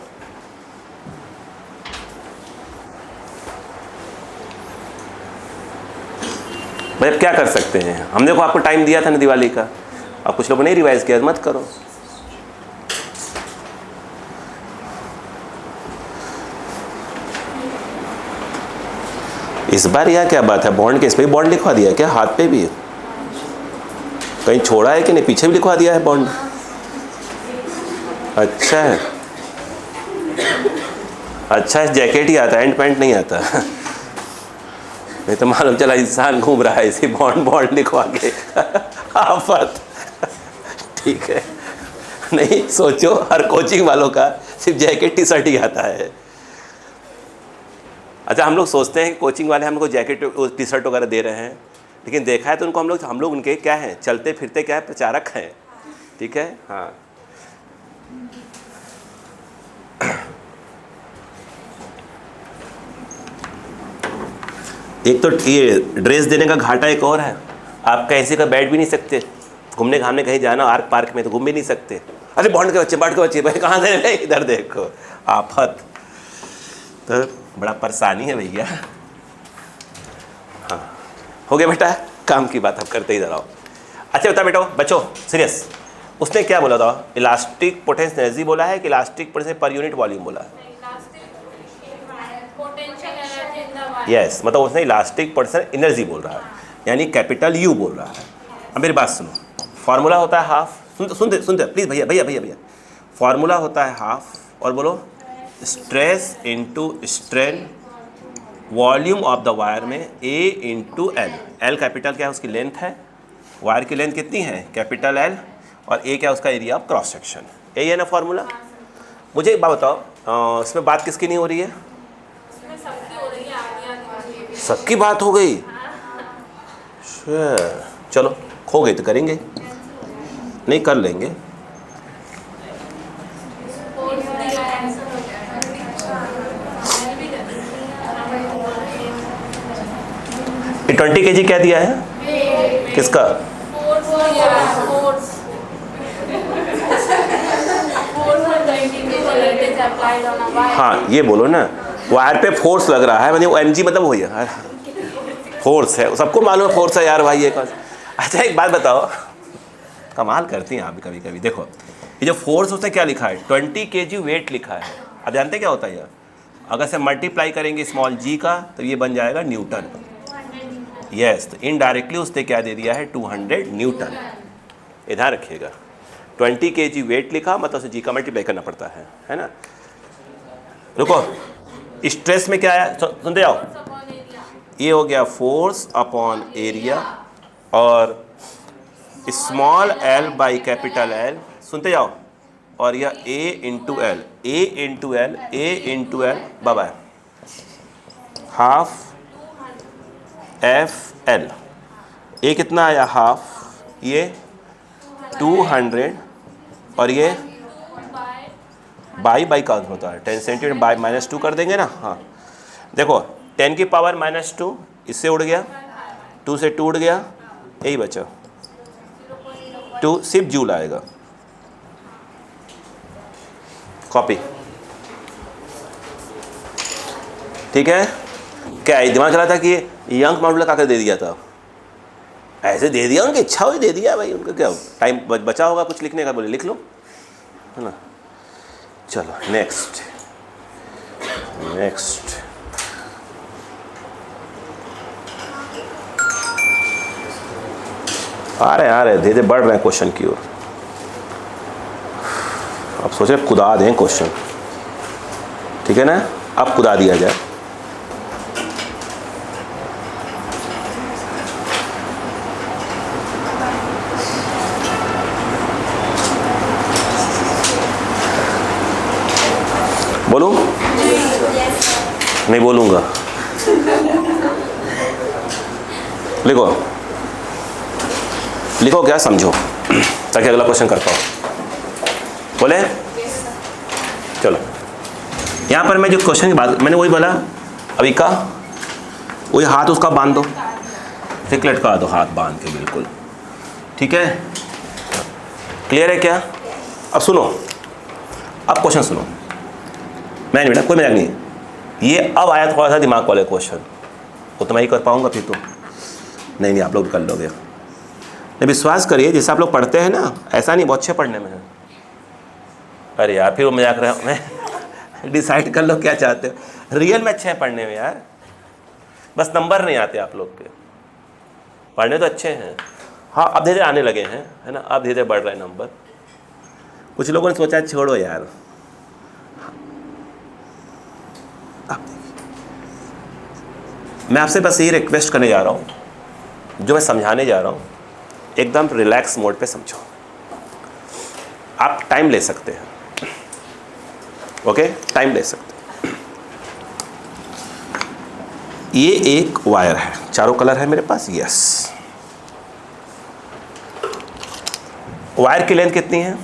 भाई अब क्या कर सकते हैं, हमने को आपको टाइम दिया था ना दिवाली का, अब कुछ लोगों ने रिवाइज किया, मत करो। इस बार यह क्या बात है, बॉन्ड के इस पे भी बॉन्ड लिखवा दिया क्या, हाथ पे भी कहीं छोड़ा है कि नहीं, पीछे भी लिखवा दिया है बॉन्ड। अच्छा है, अच्छा है, जैकेट ही आता है, एंड पैंट नहीं आता। नहीं तो मालूम चला इंसान घूम रहा है इसी बॉन्ड बॉन्ड लिखवा के। आफत। ठीक है, नहीं सोचो हर कोचिंग वालों का सिर्फ जैकेट टी शर्ट ही आता है। अच्छा, हम लोग सोचते हैं कि कोचिंग वाले हमको जैकेट टी शर्ट वगैरह दे रहे हैं, लेकिन देखा है तो उनको हम लोग उनके क्या हैं, चलते फिरते क्या है, प्रचारक हैं। ठीक है, हाँ। एक तो ये ड्रेस देने का घाटा एक और है, आप कैसे का बैठ भी नहीं सकते, घूमने घामने कहीं जाना आर्क पार्क में तो घूम भी नहीं सकते। अरे बॉन्ड के बच्चे, बाट के बच्चे, भाई कहाँ से, इधर देखो, आफत। तो बड़ा परेशानी है भैया। हाँ हो गया बेटा, काम की बात अब करते ही आओ। अच्छा बता बेटा, बच्चों सीरियस, उसने क्या बोला था, इलास्टिक पोटेंशियल एनर्जी बोला है कि elastic potential per unit volume बोला है? यस, मतलब उसने इलास्टिक पोटेंशियल एनर्जी बोल रहा है, यानी कैपिटल यू बोल रहा है। अब मेरी बात सुनो, फार्मूला होता है हाफ, सुनते सुनते प्लीज़ भैया भैया भैया भैया, फार्मूला होता है हाफ, और बोलो stress into strain volume of the wire में A into L. L capital क्या है, उसकी लेंथ है, वायर की लेंथ कितनी है, कैपिटल एल, और A क्या उसका एरिया ऑफ क्रॉस सेक्शन। यही है ना फार्मूला। मुझे एक बात बताओ, इसमें बात किसकी नहीं हो रही है? सबकी बात हो गई। चलो खो गई तो करेंगे, नहीं कर लेंगे। ये 20 kg क्या दिया है, किसका? हाँ ये बोलो ना, वायर पे फोर्स लग रहा है, मतलब mg मतलब वही है, फोर्स है, सबको मालूम है फोर्स है यार भाई ये। अच्छा एक बात बताओ, कमाल करती हैं आप कभी कभी। देखो ये जो फोर्स उसने क्या लिखा है, 20 kg वेट लिखा है। अब जानते क्या होता है यार, अगर से मल्टीप्लाई करेंगे स्मॉल g का तो ये बन जाएगा न्यूटन। यस, तो इनडायरेक्टली उसने क्या दे दिया है, 200 न्यूटन। इधर रखिएगा, 20 kg वेट लिखा, मतलब उसे जी का मल्टीप्लाई करना पड़ता है ना। रुको, स्ट्रेस में क्या है, सुनते जाओ, ये हो गया फोर्स अपॉन एरिया, और small L by capital L, सुनते जाओ, और यह A into L, A into L, A into L, by half F L. A कितना आया, हाफ, ये 200, और ये बाई का होता है 10 सेंटीमीटर, बाई -2 कर देंगे ना। हाँ देखो 10 की पावर -2, इससे उड़ गया, 2 से 2 उड़ गया, यही बचा, 2 सिर्फ जूल आएगा। कॉपी, ठीक है। क्या ये दिमाग चला था कि यंग मॉडल का दे दिया था, ऐसे दे दिया, उनकी इच्छा हुई दे दिया भाई, उनका क्या टाइम बचा होगा कुछ लिखने का, बोले लिख लो, है ना। चलो नेक्स्ट नेक्स्ट। आ रहे धीरे बढ़ रहे हैं क्वेश्चन की ओर। अब सोच रहे कुदा दें क्वेश्चन, ठीक है ना, अब कुदा दिया जाए। बोलूं? नहीं बोलूंगा। लिखो लिखो, क्या समझो, ताकि अगला क्वेश्चन कर पाओ। बोले? चलो, यहाँ पर मैं जो क्वेश्चन की बात, मैंने वही बोला अभी का, वही हाथ उसका बांध दो, ठीक, लटका दो हाथ बांध के, बिल्कुल ठीक है। क्लियर है क्या? अब सुनो, अब क्वेश्चन सुनो। मैं नहीं बेटा, कोई मजाक नहीं है, ये अब आया थोड़ा सा दिमाग वाले क्वेश्चन, वो तो मैं ही कर पाऊंगा फिर तो नहीं, आप लोग कर लोगे। नहीं, विश्वास करिए, जैसे आप लोग पढ़ते हैं ना, ऐसा नहीं बहुत अच्छे पढ़ने में है। अरे यार फिर वो मजाक रहा हूँ मैं डिसाइड कर लो क्या चाहते हो। रियल में अच्छे हैं पढ़ने में यार, बस नंबर नहीं आते आप लोग के। पढ़ने तो अच्छे हैं, हाँ अब धीरे धीरे आने लगे हैं, है ना, अब धीरे धीरे बढ़ रहे हैं नंबर। कुछ लोगों ने सोचा छोड़ो यार, मैं आपसे बस यही रिक्वेस्ट करने जा रहा हूँ, जो मैं समझाने जा रहा हूँ एकदम रिलैक्स मोड पे समझो। आप टाइम ले सकते हैं, ओके, टाइम ले सकते हैं। ये एक वायर है, चारों कलर है मेरे पास, यस। वायर की लेंथ कितनी है?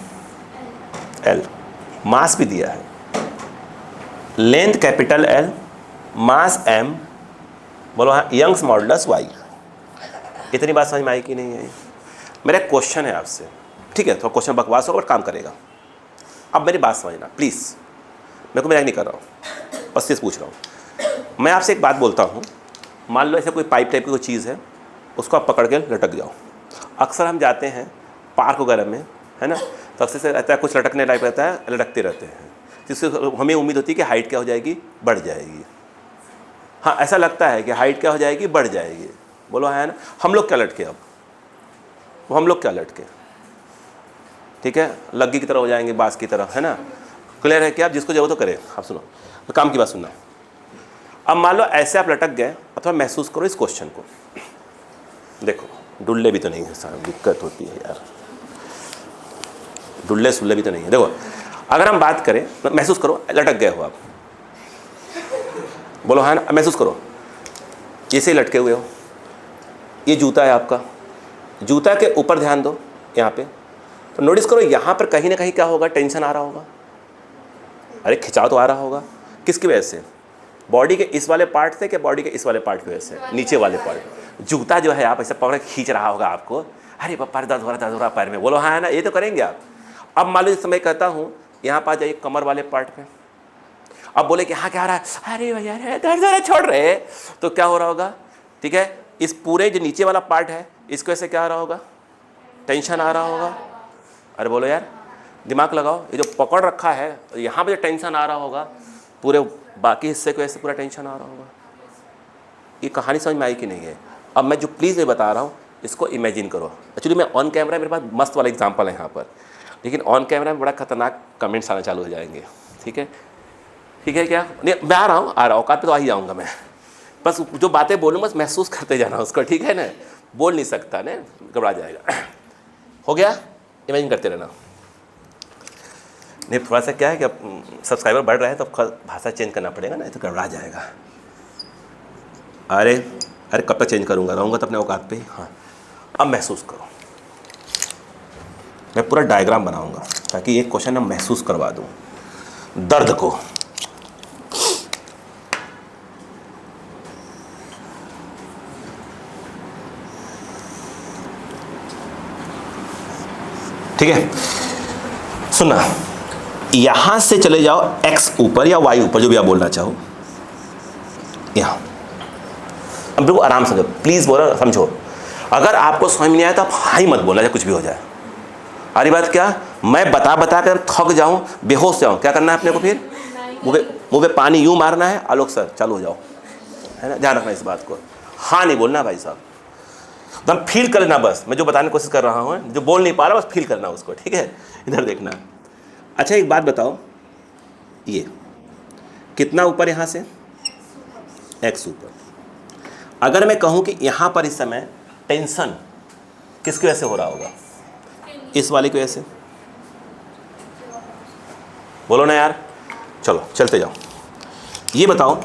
L। मास भी दिया है, लेंथ कैपिटल L, मास M, बोलो हाँ, यंग्स मॉडुलस Y। इतनी बात समझ में आई कि नहीं आई? मेरा क्वेश्चन है आपसे, ठीक है, थोड़ा क्वेश्चन बकवास होगा और काम करेगा। अब मेरी बात समझना प्लीज़, मैं को मजाक नहीं कर रहा हूँ, बस चीज़ पूछ रहा हूँ। मैं आपसे एक बात बोलता हूँ, मान लो ऐसे कोई पाइप टाइप की कोई चीज़ है, उसको आप पकड़ के लटक जाओ। अक्सर हम जाते हैं पार्क वगैरह में, है ना, तो अक्सर से रहता है कुछ लटकने टाइप रहता है, लटकते रहते हैं, जिससे हमें उम्मीद होती है कि हाइट क्या हो जाएगी, बढ़ जाएगी। हाँ, ऐसा लगता है कि हाइट क्या हो जाएगी, बढ़ जाएगी। बोलो है ना, हम लोग क्या लटके, अब वो हम लोग क्या लटके, ठीक है, लग्गी की तरह हो जाएंगे, बास की तरह, है ना। क्लियर है क्या? आप जिसको जरूरत हो करे। आप सुनो, तो काम की बात सुनना। अब मान लो ऐसे आप लटक गए, अथवा महसूस करो इस क्वेश्चन को। देखो डुल्ले भी तो नहीं है, साहब दिक्कत होती है यार, डुल्ले सुल्ले भी तो नहीं है। देखो अगर हम बात करें, महसूस करो लटक गए हो आप, बोलो हाँ ना, महसूस करो ऐसे ही लटके हुए हो। ये जूता है आपका, जूता के ऊपर ध्यान दो यहाँ पे, तो नोटिस करो यहाँ पर कहीं ना कहीं क्या होगा, टेंशन आ रहा होगा, अरे खिंचाव तो आ रहा होगा। किसकी वजह से? बॉडी के इस वाले पार्ट से, कि बॉडी के इस वाले पार्ट की वजह से? नीचे वाले पार्ट। जूता जो है आप ऐसे पकड़ खींच रहा होगा आपको, अरे पापा दर्द हो रहा पैर में, बोलो हाँ है ना, ये तो करेंगे आप। अब मान लो जिस समय कहता हूँ यहाँ पर आ जाइए कमर वाले पार्ट पे, अब बोले कि हाँ क्या हो रहा है, अरे भैया दर्द हो रहा है, छोड़ रहे, तो क्या हो रहा होगा, ठीक है, इस पूरे जो नीचे वाला पार्ट है इसकी वजह से क्या आ रहा होगा, टेंशन आ रहा होगा। अरे बोलो यार, दिमाग लगाओ, ये जो पकड़ रखा है यहाँ पे जो टेंशन आ रहा होगा, पूरे बाकी हिस्से को ऐसे पूरा टेंशन आ रहा होगा। ये कहानी समझ में आई कि नहीं है? अब मैं जो प्लीज़ मैं बता रहा हूँ इसको इमेजिन करो। एक्चुअली मैं ऑन कैमरा, मेरे पास मस्त वाला एग्जाम्पल है यहाँ पर, लेकिन ऑन कैमरा में बड़ा खतरनाक कमेंट्स आना चालू हो जाएंगे, ठीक है, ठीक है क्या? नहीं मैं आ रहा हूँ औकात पे तो आ ही जाऊँगा मैं, बस जो बातें बोलूँ बस महसूस करते जाना उसको, ठीक है ना, बोल नहीं सकता ना, घबरा जाएगा। हो गया? इमेजिन करते रहना। नहीं थोड़ा सा क्या है कि अब सब्सक्राइबर बढ़ रहा है तो अब भाषा चेंज करना पड़ेगा ना, तो घबरा जाएगा। अरे अरे कब तक चेंज करूँगा, रहूँगा तो अपने औकात पे ही। हाँ अब महसूस करो, मैं पूरा डायग्राम बनाऊँगा ताकि एक क्वेश्चन मैं महसूस करवा दूँ दर्द को। ठीक है, सुनना, यहां से चले जाओ x ऊपर या y ऊपर, जो भी आप बोलना चाहो, यहां। अब बिल्कुल आराम से प्लीज बोलो, समझो। अगर आपको समझ में नहीं आया तो आप हाई मत बोलना, चाहे कुछ भी हो जाए। अरे बात क्या, मैं बता कर थक जाऊं, बेहोश जाऊं, क्या करना है अपने को? फिर मुंह पे पानी यूं मारना है, आलोक सर चालू हो जाओ, है ना, ध्यान रखना इस बात को। हाँ नहीं बोलना भाई साहब, एकदम फील कर लेना बस। मैं जो बताने की कोशिश कर रहा हूँ, जो बोल नहीं पा रहा बस फील करना उसको, ठीक है। इधर देखना। अच्छा एक बात बताओ, ये कितना ऊपर यहाँ से? x ऊपर। अगर मैं कहूँ कि यहाँ पर इस समय टेंशन किसकी वजह से हो रहा होगा? इस वाले की वजह से। बोलो ना यार, चलो चलते जाओ। ये बताओ,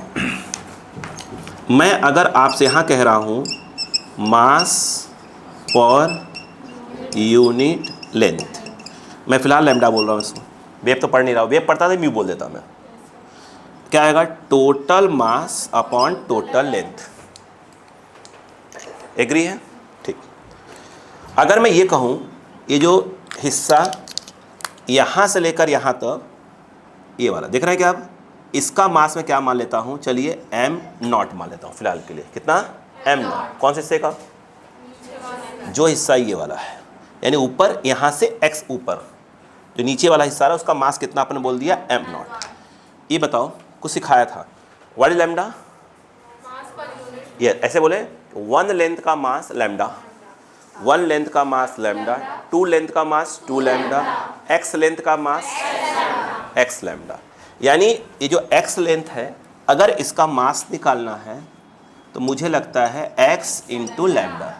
मैं अगर आपसे यहाँ कह रहा हूँ मास पर यूनिट लेंथ, मैं फिलहाल लैम्डा बोल रहा हूँ इसको, वेब तो पढ़ नहीं रहा हूँ, वेब पढ़ता था म्यू बोल देता मैं। क्या आएगा? Total mass upon total length. Agree है? ठीक। अगर मैं ये कहूँ, ये जो हिस्सा यहाँ से लेकर यहाँ तक, ये वाला दिख रहा है क्या आप? इसका मास में क्या मान लेता हूँ? चलिए m0 मान लेता हूँ फिलहाल के लिए। कितना? m0। कौन से हिस्से का? जो हिस्सा ये वाला है, यानी ऊपर यहाँ से x ऊपर जो नीचे वाला हिस्सा है उसका मास कितना आपने बोल दिया? m0। ये बताओ, कुछ सिखाया था, व्हाट इज लैम्डा? ये ऐसे बोले, वन लेंथ का मास लैम्डा, वन लेंथ का मास लैम्डा, टू लेंथ का मास 2 लैम्डा, एक्स लेंथ का मास एक्स लैम्डा। यानी ये जो एक्स लेंथ है, अगर इसका मास निकालना है तो मुझे लगता है x इंटू लैम्डा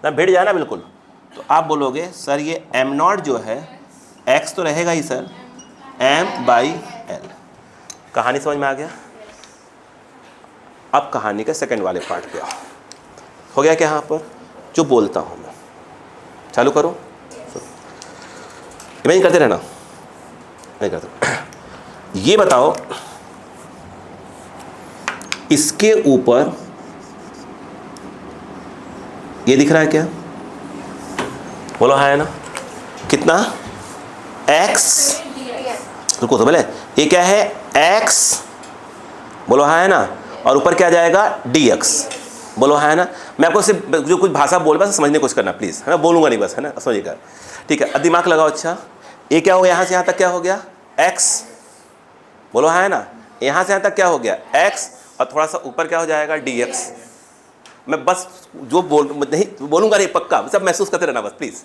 ना, भिड़ जाए ना बिल्कुल। तो आप बोलोगे सर ये m0 जो है, x तो रहेगा ही सर, m/l। कहानी समझ में आ गया? अब कहानी के सेकंड वाले पार्ट पे आओ। हो गया क्या? यहाँ पर जो बोलता हूँ मैं, चालू करो, इमेजिन करते रहना, नहीं करते। ये बताओ, इसके ऊपर ये दिख रहा है क्या? बोलो हाँ है ना? कितना? x, रुको तो पहले, ये क्या है? x, बोलो हाँ है ना? और ऊपर क्या जाएगा? dx, बोलो हाँ है ना? मैं आपको सिर्फ जो कुछ भाषा बोल बस समझने की कोशिश करना प्लीज़, है ना, बोलूँगा नहीं बस, है ना, समझिएगा, ठीक है। अब दिमाग लगाओ। अच्छा ये क्या हो गया? यहाँ से यहाँ तक क्या हो गया? x, बोलो हाँ है ना? यहाँ से यहाँ तक क्या हो गया? x, और थोड़ा सा ऊपर क्या हो जाएगा? dx। मैं बस जो नहीं बोलूँगा नहीं, पक्का सब महसूस करते रहना बस, प्लीज़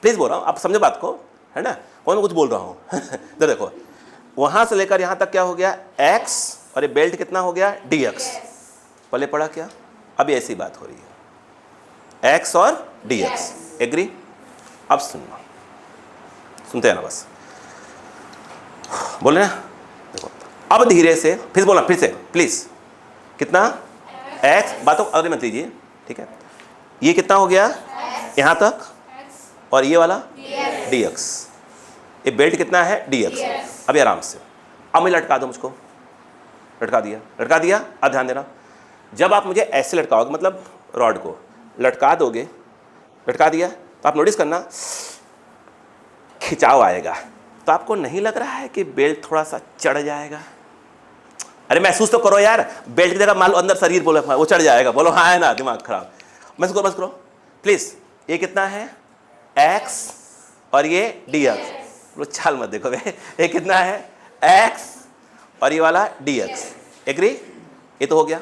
प्लीज़ बोल रहा हूँ, आप समझो बात को, है ना, कौन कुछ बोल रहा हूँ। इधर देखो, वहाँ से लेकर यहाँ तक क्या हो गया? x, और ये बेल्ट कितना हो गया? dx। पहले पढ़ा क्या? अभी ऐसी बात हो रही है, x और dx। एग्री? अब सुनना, सुनते हैं ना बस, बोले ना। देखो अब धीरे से फिर बोलना, फिर से प्लीज। कितना? x, बातों अगले मत लीजिए, ठीक है। ये कितना हो गया यहाँ तक, और ये वाला dx। ये बेल्ट कितना है? dx। अभी आराम से, अब मैं लटका दो मुझको, लटका दिया, लटका दिया। अब ध्यान देना, जब आप मुझे ऐसे लटकाओगे, मतलब रॉड को लटका दोगे, लटका दिया, तो आप नोटिस करना खिंचाव आएगा। तो आपको नहीं लग रहा है कि बेल्ट थोड़ा सा चढ़ जाएगा? अरे महसूस तो करो यार, बेल्ट की जगह मान लो अंदर शरीर, बोलो वो चढ़ जाएगा। बोलो हाँ है ना? दिमाग खराब, महसूस करो, महसूस करो प्लीज। ये कितना है? x, और ये dx। बोलो चाल मत देखो, ये कितना है? x, और ये वाला dx। एग्री? ये तो हो गया।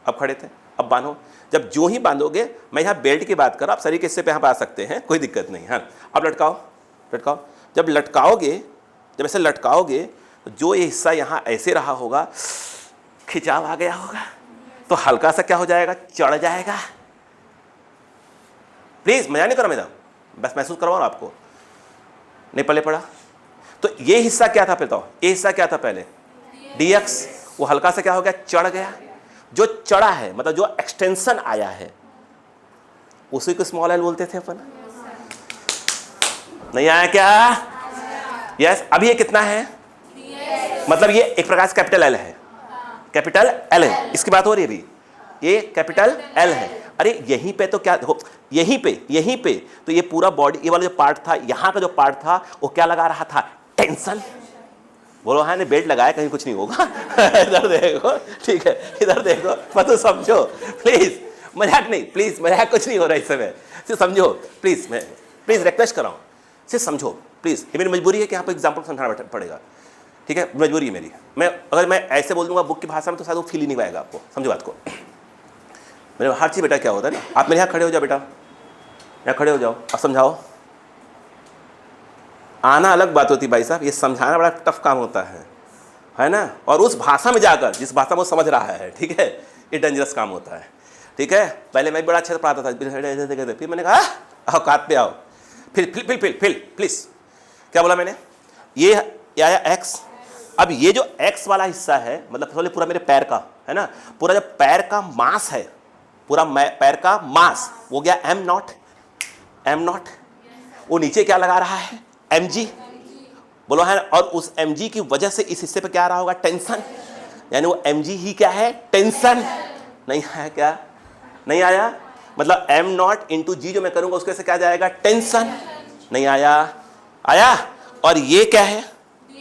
अब खड़े थे, अब बांधो। जब जो ही बांधोगे, मैं यहाँ बेल्ट की बात कर रहा हूँ, आप शरीर के हिस्से पे यहाँ पर आ सकते हैं, कोई दिक्कत नहीं है। अब लटकाओ, लटकाओ। जब लटकाओगे, जब ऐसे लटकाओगे, तो जो ये हिस्सा यहाँ ऐसे रहा होगा, खिंचाव आ गया होगा, तो हल्का सा क्या हो जाएगा? चढ़ जाएगा। प्लीज मजा नहीं करो मेरा, बस महसूस करवाओ आपको। नहीं पहले पढ़ा? तो ये हिस्सा क्या था? बताओ, ये हिस्सा क्या था पहले? dx। वो हल्का सा क्या हो गया? चढ़ गया। जो चढ़ा है, मतलब जो एक्सटेंशन आया है, उसी को स्मॉल एल बोलते थे अपन। नहीं आया क्या? यस। अभी ये कितना है? मतलब ये एक प्रकार से कैपिटल एल है, कैपिटल एल है। इसकी बात हो रही है अभी, ये कैपिटल एल है। अरे यहीं पे तो क्या देखो, यहीं पे तो ये पूरा बॉडी, ये वाला जो पार्ट था, यहाँ का जो पार्ट था वो क्या लगा रहा था? टेंशन। बोलो हाँ ने बेल्ट लगाया, कहीं कुछ नहीं होगा। इधर देखो, ठीक है, इधर देखो, मतलब समझो प्लीज, मजाक नहीं, प्लीज मजाक कुछ नहीं हो रहा इस समय, सिर्फ समझो प्लीज, मैं प्लीज रिक्वेस्ट कर रहा हूँ, सिर्फ समझो प्लीज। ये मेरी मजबूरी है कि यहाँ पर एग्जाम्पल समझाना पड़ेगा, ठीक है, मजबूरी है मेरी। अगर मैं ऐसे बोल दूंगा बुक की भाषा में तो शायद वो फील ही नहीं पाएगा आपको। समझो बात को, मेरे हर चीज़ बेटा क्या होता है ना, आप मेरे यहाँ खड़े हो जाओ बेटा, यहाँ खड़े हो जाओ, अब समझाओ। आना अलग बात होती है भाई साहब, ये समझाना बड़ा टफ काम होता है ना, और उस भाषा में जाकर जिस भाषा में वो समझ रहा है, ठीक है, ये डेंजरस काम होता है, ठीक है। पहले मैं बड़ा अच्छे से पढ़ाता था, फिर मैंने कहा औकात पे आओ, फिर प्लीज, क्या बोला मैंने? ये आया एक्स। अब ये जो एक्स वाला हिस्सा है, मतलब पूरा मेरे पैर का है ना, पूरा जो पैर का मास है, पूरा पैर का मास वो गया एम नॉट। वो नीचे क्या लगा रहा है? mg। बोलो है, और उस mg की वजह से इस हिस्से पे क्या आ रहा होगा? टेंशन। यानी वो mg ही क्या है? टेंशन। नहीं आया क्या? नहीं आया, मतलब m नॉट इंटू जी जो मैं करूंगा उसके से क्या जाएगा? टेंशन। नहीं आया? आया। और ये क्या है?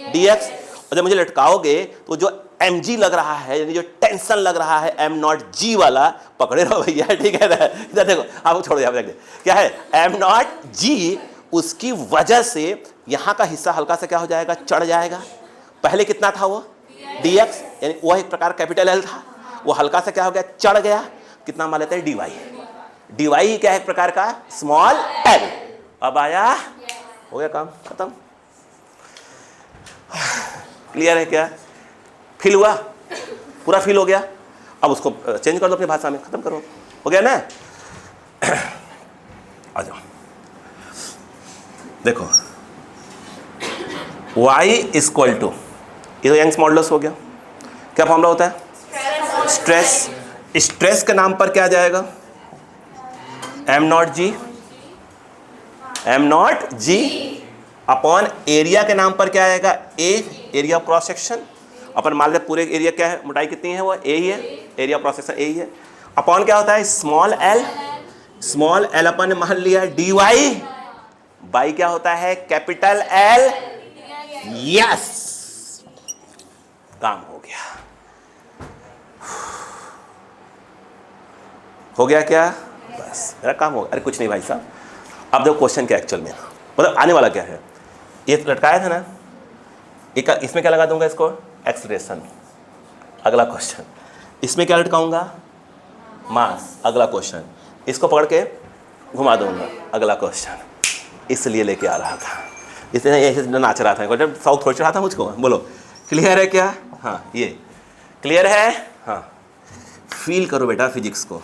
dx। और जब मुझे लटकाओगे तो जो mg लग रहा है, यानी जो टेंशन लग रहा है m नॉट g वाला, पकड़े रहो भैया, ठीक है ना। इधर देखो, आपको छोड़ो, यहाँ पे क्या है? m नॉट g, उसकी वजह से यहां का हिस्सा हल्का से क्या हो जाएगा? चढ़ जाएगा। पहले कितना था वो? dx, यानी वो एक प्रकार कैपिटल L था, वो हल्का से क्या हो गया? चढ़ गया। कितना मान लेते हैं? dy। dy क्या है? एक प्रकार का स्मॉल l। अब आया, हो गया काम खत्म। क्लियर है क्या? फील हुआ? पूरा फील हो गया? अब उसको चेंज कर दो अपनी भाषा में, खत्म करो, हो गया ना। आ जाओ, देखो y इक्वल टू, ये तो यंग्स मॉडुलस हो गया। क्या फॉर्मूला होता है? स्ट्रेस। स्ट्रेस के नाम पर क्या जाएगा? m not g upon area के नाम पर क्या आएगा? a, area of cross section. अपन मान लेते पूरे एरिया क्या है, मोटाई कितनी है? वो a ही है, area of cross section a ही है। अपॉन क्या होता है? स्मॉल l अपन ने मान लिया dy, बाई क्या होता है? Capital L। यस, काम हो गया। हो गया क्या? बस मेरा काम हो गया। अरे कुछ नहीं भाई साहब, अब देखो क्वेश्चन क्या एक्चुअल में, मतलब आने वाला क्या है। ये लटकाया था ना, एक इसमें क्या लगा दूंगा? इसको एक्सलेरेशन। अगला क्वेश्चन, इसमें क्या लटकाऊंगा? मास। अगला क्वेश्चन, इसको पकड़ के घुमा दूंगा। अगला क्वेश्चन, इसलिए लेके आ रहा था, इसलिए ऐसे नाच रहा था, साउथ थोड़ी चढ़ा था मुझको। बोलो क्लियर है क्या? हाँ, ये क्लियर है। हाँ, फील करो बेटा फिजिक्स को।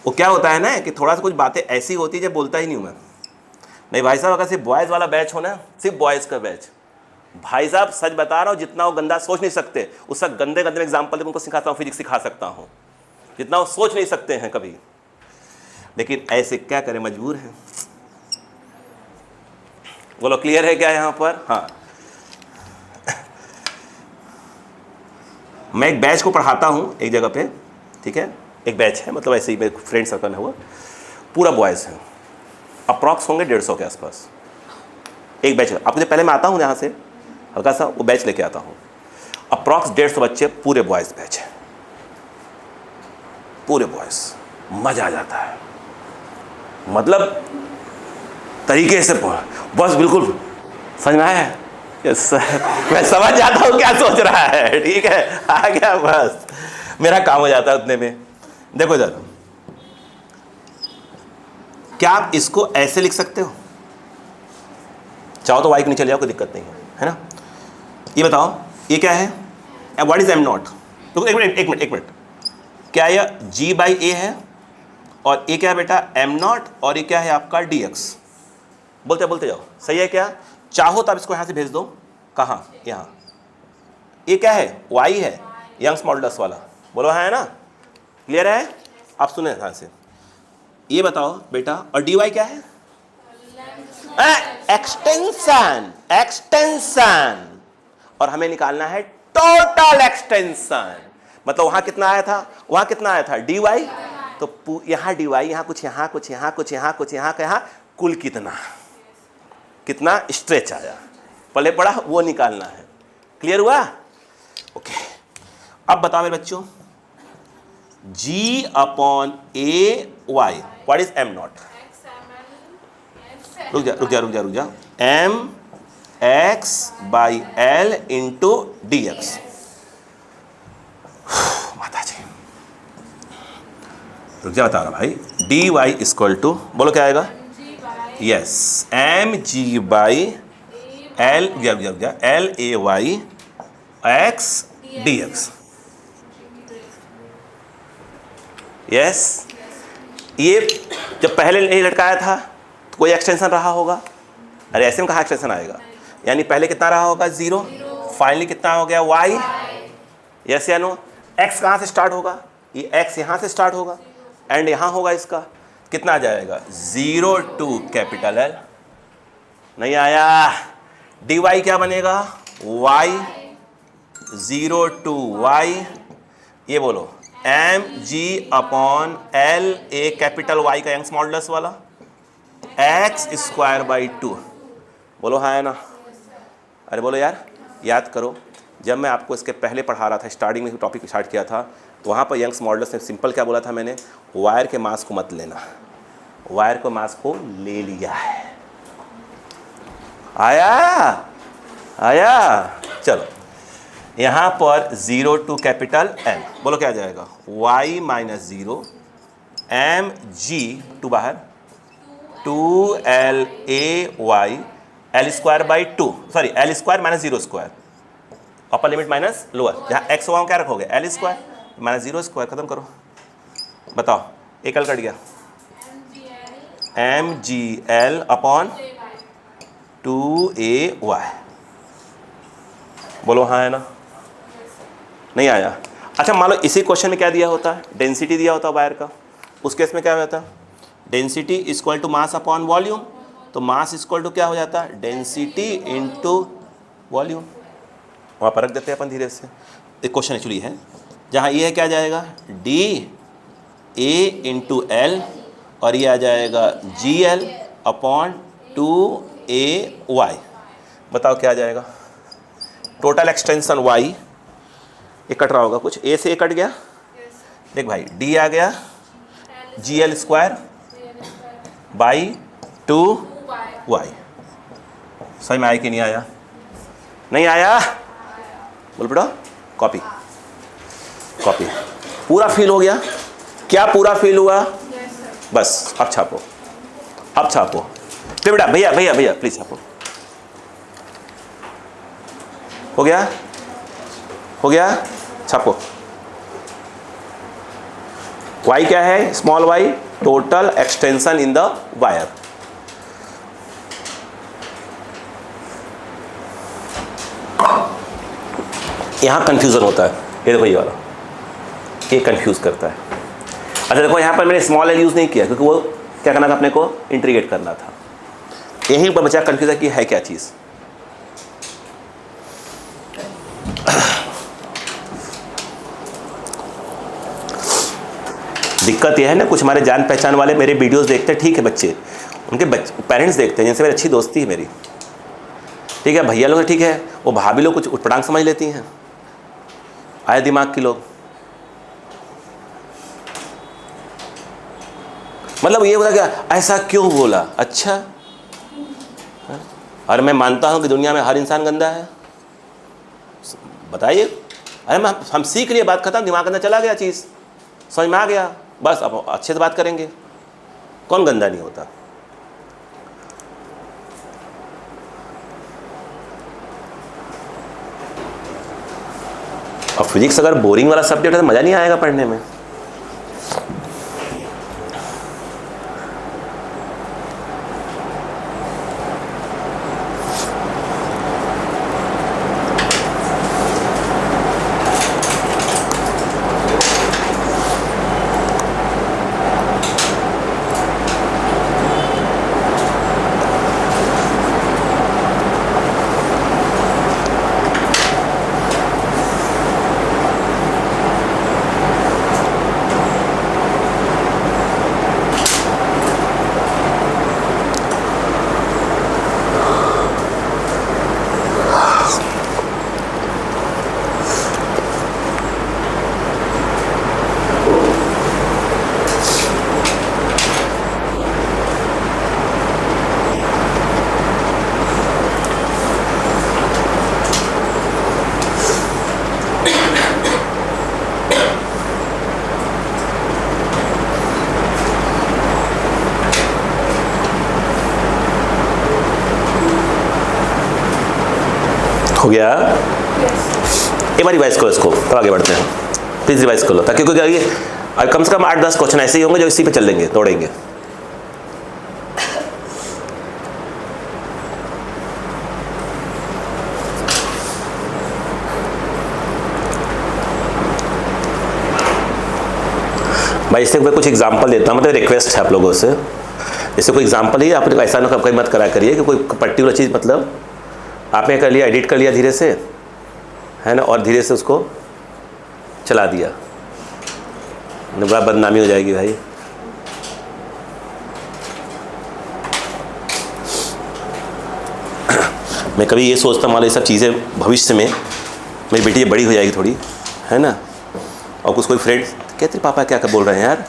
वो क्या होता है ना कि थोड़ा सा कुछ बातें ऐसी होती है जब बोलता ही नहीं हूँ मैं। नहीं भाई साहब, अगर सिर्फ बॉयज़ वाला बैच हो ना, सिर्फ बॉयज़ का बैच, भाई साहब सच बता रहा हूँ, जितना वो गंदा सोच नहीं सकते, उसका गंदे गंदे एग्जाम्पल उनको सिखाता हूँ, फिजिक्स सिखा सकता हूँ, जितना वो सोच नहीं सकते हैं कभी। लेकिन ऐसे क्या करें, मजबूर हैं। बोलो क्लियर है क्या यहाँ पर? हाँ, मैं एक बैच को पढ़ाता हूँ एक जगह पे, ठीक है, एक बैच है, मतलब ऐसे ही मेरे फ्रेंड सर्कल में हुआ, पूरा बॉयज़ हैं, अप्रॉक्स होंगे 150 के आसपास एक बैच है। अब मुझे पहले मैं आता हूँ यहाँ से हल्का सा वो बैच लेके आता हूँ, अप्रॉक्स 150 बच्चे, पूरे बॉयज़ बैच है, पूरे बॉयज़, मज़ा आ जाता है, मतलब तरीके से बस बिल्कुल समझ में आया। मैं समझ जाता हूँ क्या सोच रहा है, ठीक है, आ गया, बस मेरा काम हो जाता है उतने में। देखो इधर, क्या आप इसको ऐसे लिख सकते हो? चाहो तो वाई के नीचे ले जाओ, कोई दिक्कत नहीं है ना। ये बताओ ये क्या है? What is M not? तो एक मिनट, क्या ये g/a है? और ये क्या है बेटा? m not. और ये क्या है आपका dx। बोलते जाओ, सही है क्या? चाहो तो आप इसको यहाँ से भेज दो, कहाँ? यहाँ। ये क्या है? y है, यंग्स मॉडुलस वाला। बोलो है ना? क्लियर है? आप सुने ध्यान से। ये बताओ बेटा, और dy क्या है? एक्सटेंशन। और हमें निकालना है टोटल एक्सटेंशन। मतलब वहां कितना आया था? वहां कितना आया था? dy तो यहाँ dy, यहाँ कुछ, यहाँ कुछ, यहाँ कुछ, यहाँ कुछ, यहाँ का, यहाँ कुल कितना स्ट्रेच आया, पले पड़ा वो निकालना है। क्लियर हुआ? ओके। अब बताओ मेरे बच्चों, G upon A Y, what is M not? रुक जा M x by L into dx। माता जी रुक जा, बता रहा भाई। dy इक्वल टू, बोलो क्या आएगा? Yes, M G by L, L A Y X D X. Yes, ये जब पहले नहीं लटकाया था तो कोई एक्सटेंशन रहा होगा? अरे ऐसे में कहाँ एक्सटेंशन आएगा? यानी पहले कितना रहा होगा? 0। फाइनली कितना हो गया? y। यस या नो? x कहाँ से स्टार्ट होगा? ये x यहाँ से स्टार्ट होगा एंड यहाँ होगा इसका, कितना आ जाएगा? 0 टू कैपिटल L। नहीं आया? dy क्या बनेगा? y, 0 टू y, ये बोलो एम जी अपॉन एल, ए कैपिटल Y का यंग्स मॉडुलस वाला, एक्स स्क्वायर बाई 2। बोलो हाँ है ना? अरे बोलो यार, याद करो जब मैं आपको इसके पहले पढ़ा रहा था, स्टार्टिंग में टॉपिक स्टार्ट किया था, तो वहाँ पर यंग्स मॉडुलस में सिंपल क्या बोला था मैंने? वायर के मास को मत लेना, वायर को मास को ले लिया है। आया? चलो यहाँ पर 0 टू कैपिटल L, बोलो क्या आ जाएगा? y minus 0 M G two बाहर 2L A Y L square by 2, sorry L square minus 0 square, upper limit minus lower, जहाँ x होगा क्या रखोगे? L स्क्वायर माइनस 0 स्क्वायर, खत्म करो। बताओ, एक L कट गया, M G L upon 2AY। बोलो हाँ है ना? नहीं आया? अच्छा मान लो इसी क्वेश्चन में क्या दिया होता है? डेंसिटी दिया होता वायर का, उस केस में क्या होता है? Density equal to mass upon volume, तो मास इक्वल टू क्या हो जाता है? Density into volume. वहाँ पर रख देते हैं अपन धीरे से। एक क्वेश्चन एक्चुअली है जहाँ ये है, क्या जाएगा? डी ए इंटू एल, और ये आ जाएगा जी एल अपॉन 2AY। बताओ क्या आ जाएगा? टोटल एक्सटेंशन y, ये कट रहा होगा कुछ, a से a कट गया, देख भाई d आ गया GL स्क्वायर बाई 2y। सही में आया कि नहीं आया? नहीं आया? बोल बेटा कॉपी पूरा फील हो गया? क्या पूरा फील हुआ? बस अब छापो, तो बेटा भैया प्लीज छापो। हो गया? छापो। y क्या है? Small y, total extension in the wire. यहां कंफ्यूजन होता है, ये देखो ये वाला, ये कंफ्यूज करता है। अच्छा देखो यहाँ पर मैंने स्मॉल l यूज नहीं किया क्योंकि वो क्या करना था? अपने को इंटीग्रेट करना था। यहीं पर बचा कंफ्यूजन की है क्या चीज़। दिक्कत यह है ना, कुछ हमारे जान पहचान वाले मेरे वीडियोस देखते हैं, ठीक है, बच्चे उनके पेरेंट्स देखते हैं, जिनसे मेरी अच्छी दोस्ती है मेरी, ठीक है, भैया लोग ठीक है, वो भाभी लोग कुछ उटपटांग समझ लेती हैं, आए दिमाग के लोग। मतलब ये बोला क्या, ऐसा क्यों बोला? अच्छा, और मैं मानता हूँ कि दुनिया में हर इंसान गंदा है, बताइए। अरे हम सीख लिए, बात खत्म, दिमाग के अंदर चला गया, चीज़ समझ में आ गया, बस अब अच्छे से बात करेंगे। कौन गंदा नहीं होता? और फिजिक्स अगर बोरिंग वाला सब्जेक्ट है तो मज़ा नहीं आएगा पढ़ने में। हो गया? Yes. एक बार रिवाइज करो इसको, तो आगे बढ़ते हैं। प्लीज़ रिवाइज कर लो, ताकि क्योंकि ये कम से कम 8-10 क्वेश्चन ऐसे ही होंगे जो इसी पे चल देंगे, दौड़ेंगे। भाई इससे मैं कुछ एग्जांपल देता हूँ, मतलब रिक्वेस्ट है आप लोगों से, जैसे कोई एग्जांपल ही आप ऐसा ना कभी मत करा करिए कि कोई पर्टिकुलर चीज़, मतलब आपने कर लिया, एडिट कर लिया धीरे से, है ना, और धीरे से उसको चला दिया, बड़ा बदनामी हो जाएगी भाई। मैं कभी ये सोचता हूँ, ये सब चीज़ें भविष्य में मेरी बेटी बड़ी हो जाएगी थोड़ी, है ना, और कुछ कोई फ्रेंड्स कहते पापा क्या क्या बोल रहे हैं यार।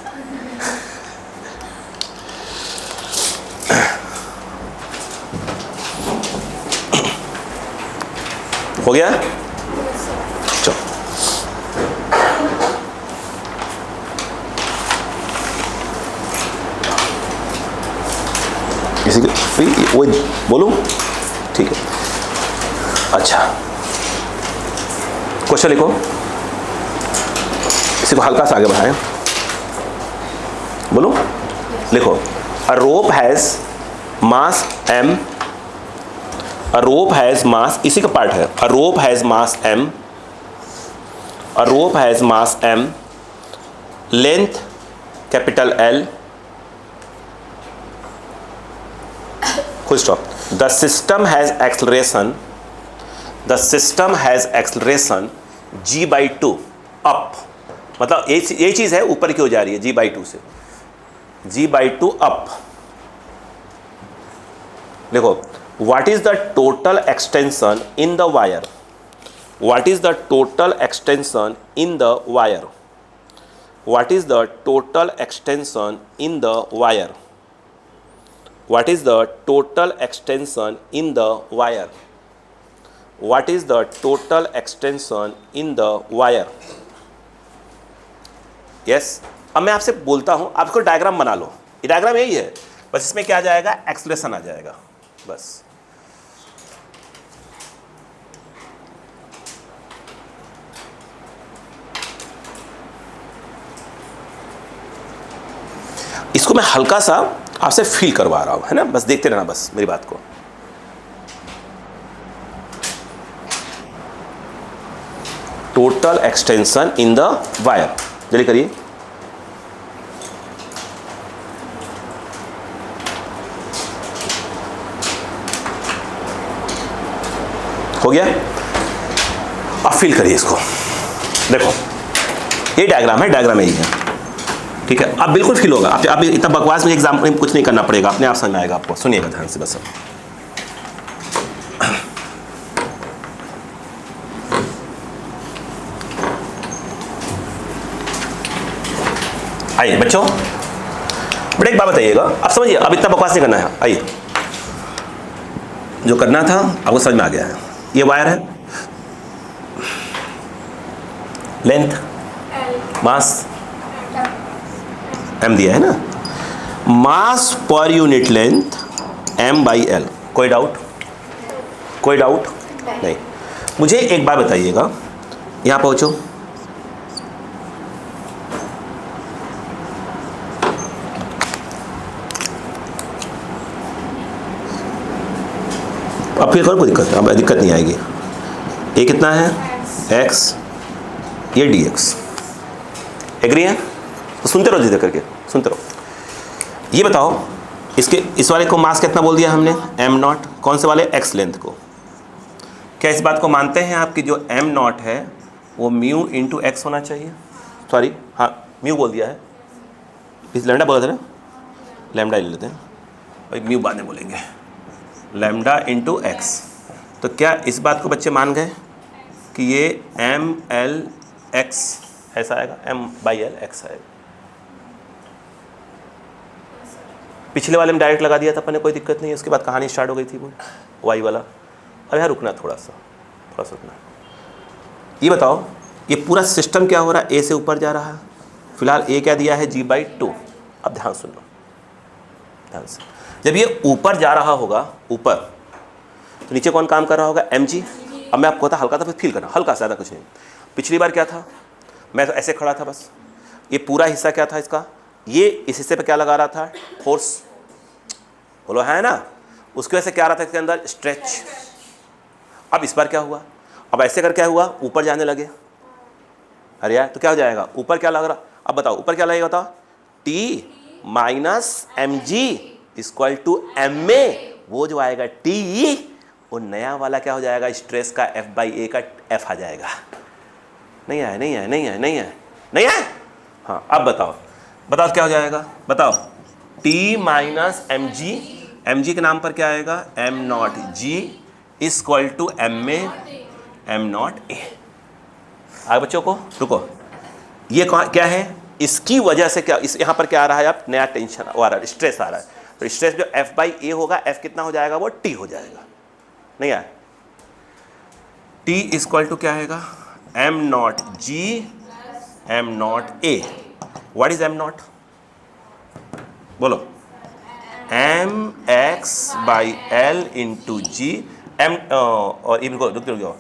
हो गया? चलो किसी को वो बोलूं? ठीक है, अच्छा क्वेश्चन लिखो, इसी को हल्का सा आगे बढ़ाएं, बोलो, लिखो। A rope has mass m, a rope has mass, इसी का पार्ट है, a rope has mass m, a rope has mass m, length capital L, full stop. The system has acceleration, the system has acceleration g/2 up, मतलब यही चीज़ है, ऊपर की हो जा रही है g/2 से, g/2 अप। देखो, what is the total extension in the wire, what is the total extension in the wire, what is the total extension in the wire, what is the total extension in the wire, what is the total extension in the wire. Yes, अब मैं आपसे बोलता हूं, आपको diagram बना लो, ये diagram यही है, बस इसमें क्या आ जाएगा, एक्सलेशन आ जाएगा, बस। इसको मैं हल्का सा आपसे फील करवा रहा हूं, है ना, बस देखते रहना बस मेरी बात को। Total extension in the wire, जल्दी करिए। हो गया? अब फील करिए इसको, देखो ये डायग्राम है, डायग्राम यही है, ठीक है, अब बिल्कुल फील होगा। आप इतना बकवास में एग्जाम में कुछ नहीं करना पड़ेगा, अपने आप समझ में आएगा आपको, सुनिएगा ध्यान से बस। आइए बच्चों, बड़े एक बात बताइएगा, अब समझिए, अब इतना बकवास नहीं करना है, आइए, जो करना था आपको समझ में आ गया है। ये वायर है, लेंथ, मास m दिया है ना, मास पर यूनिट लेंथ m/l, कोई डाउट? कोई डाउट नहीं। मुझे एक बात बताइएगा, यहां पहुंचो, अब फिर कोई दिक्कत, अब दिक्कत नहीं आएगी। ये कितना है, x, ये dx, एग्री है? तो सुनते रहो जिधर करके, सुनते रहो। ये बताओ, इसके इस वाले को मास कितना बोल दिया हमने, m0, कौन से वाले, x लेंथ को। क्या इस बात को मानते हैं आप कि जो m0 है वो म्यू इंटू एक्स होना चाहिए? सॉरी, हाँ म्यू बोल दिया है, इस लैम्डा बोला था ना, लैम्डा ले लेते हैं भाई, म्यू बाद में बोलेंगे, लैम्डा इंटू एक्स। तो क्या इस बात को बच्चे मान गए कि ये m/l(x) ऐसा आएगा, m/l x आएगा। पिछले वाले में डायरेक्ट लगा दिया था अपन ने, कोई दिक्कत नहीं है, उसके बाद कहानी स्टार्ट हो गई थी वो वाई वाला। अब यहाँ रुकना, थोड़ा सा रुकना। ये बताओ, ये पूरा सिस्टम क्या हो रहा है, ए से ऊपर जा रहा है, फिलहाल ए क्या दिया है, g/2। अब ध्यान सुनो, ध्यान से, जब ये ऊपर जा रहा होगा, ऊपर, तो नीचे कौन काम कर रहा होगा, mg। अब मैं आपको कहता हल्का था, फिर फील करना हल्का, ज़्यादा कुछ नहीं। पिछली बार क्या था, मैं तो ऐसे खड़ा था बस, ये पूरा हिस्सा क्या था इसका, ये इस हिस्से पे क्या लगा रहा था, फोर्स, बोलो है ना, उसकी वजह से क्या आ रहा था इसके अंदर, स्ट्रेच। अब इस बार क्या हुआ, अब ऐसे कर क्या हुआ, ऊपर जाने लगे। अरे यार तो क्या हो जाएगा, ऊपर क्या लग रहा, अब बताओ ऊपर क्या लगेगा, बताओ, T minus M G equal to M A, वो जो आएगा T, वो नया वाला क्या हो जाएगा, स्ट्रेस का F/A का F आ जाएगा। नहीं आया, नहीं आया, नहीं आया, नहीं आया, नहीं आया। हाँ अब बताओ, बताओ क्या हो जाएगा, बताओ, T माइनस एम जी के नाम पर क्या आएगा, M not G equal to M not A. आगे बच्चों को रुको, ये क्या है, इसकी वजह से क्या, इस यहाँ पर क्या आ रहा है, आप नया टेंशन आ रहा है, स्ट्रेस आ रहा है, तो स्ट्रेस जो F/A होगा, F कितना हो जाएगा, वो T हो जाएगा। नहीं आया, T इक्वल टू क्या आएगा, M not G M not A. What is M not, बोलो, M X by L into G, M और ये रुक जाओ,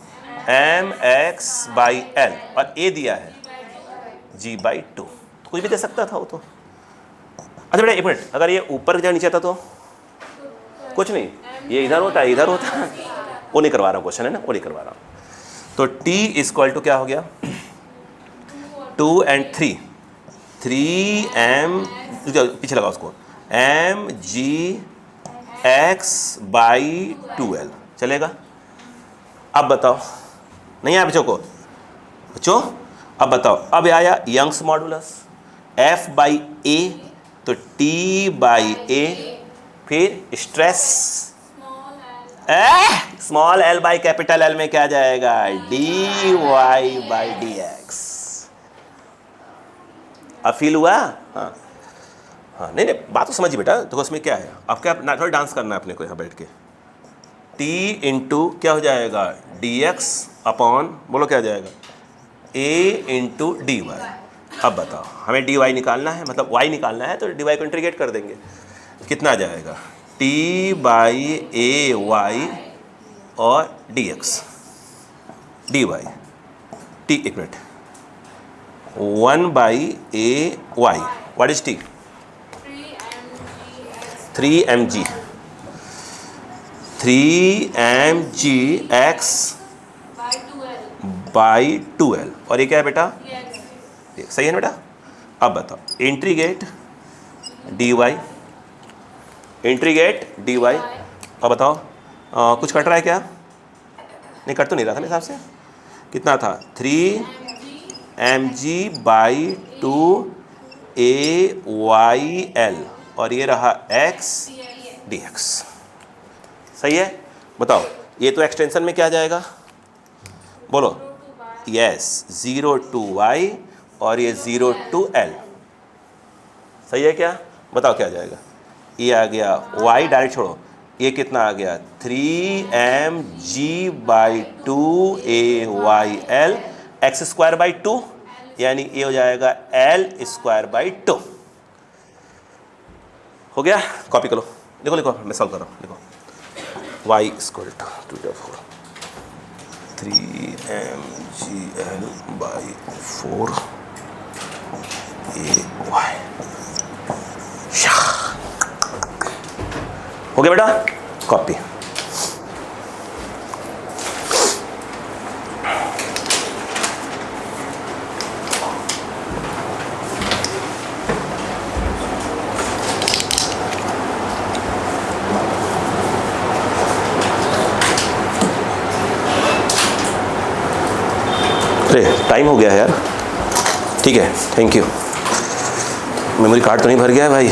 एम एक्स बाई एल, और ए दिया है G/2, तो कुछ भी दे सकता था वो तो। अच्छा बेटा एक मिनट, अगर ये ऊपर या नीचे था तो कुछ नहीं, ये इधर होता है, इधर होता है, वो नहीं करवा रहा हूँ क्वेश्चन, है ना, वो नहीं करवा रहा हूँ। तो T इक्वल टू क्या हो गया, 2 and 3, 3m, पीछे लगा उसको, mgx/2l चलेगा। अब बताओ, नहीं आया बच्चों को, बच्चों अब बताओ, अब आया यंग्स मॉडुलस F/A, तो T/A, फिर stress small l by capital L में क्या जाएगा, dy/dx। अब फील हुआ, हाँ हाँ, नहीं नहीं बात तो समझिए बेटा, तो उसमें क्या है, अब क्या ना थोड़ा डांस करना है अपने को यहाँ बैठ के, T इंटू क्या हो जाएगा, dx अपॉन, बोलो क्या हो जाएगा, A इंटू dy। अब बताओ हमें dy निकालना है, मतलब y निकालना है, तो dy को इंटीग्रेट कर देंगे, कितना आ जाएगा, T/A y और dx dy, T एक minute, 1/A y, what is T, 3mg x/2l, और ये क्या है बेटा, सही है ना बेटा। अब बताओ इंटीग्रेट dy, अब बताओ कुछ कट रहा है क्या, नहीं कट तो नहीं रहा था मेरे हिसाब से, कितना था, 3mg/2AYL, और ये रहा x dx, सही है। बताओ ये तो एक्सटेंशन में क्या जाएगा, बोलो, यस 0 to y, और ये 0 to l, सही है क्या, बताओ क्या जाएगा, ये आ गया y, डायरेक्ट छोड़ो, ये कितना आ गया, 3mg/2AYL x²/2, यानी ये हो जाएगा L²/2। हो गया, कॉपी करो, लिखो लिखो, मैं सॉल्व कर रहा हूँ, लिखो, y equal to 3mgL/4 AY। हो गया बेटा, कॉपी। अरे टाइम हो गया है यार, ठीक है, थैंक यू। मेमोरी कार्ड तो नहीं भर गया है भाई,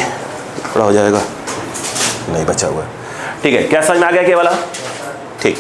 थोड़ा हो जाएगा, नहीं बचा हुआ है, ठीक है, क्या समझ में आ गया क्या वाला, ठीक।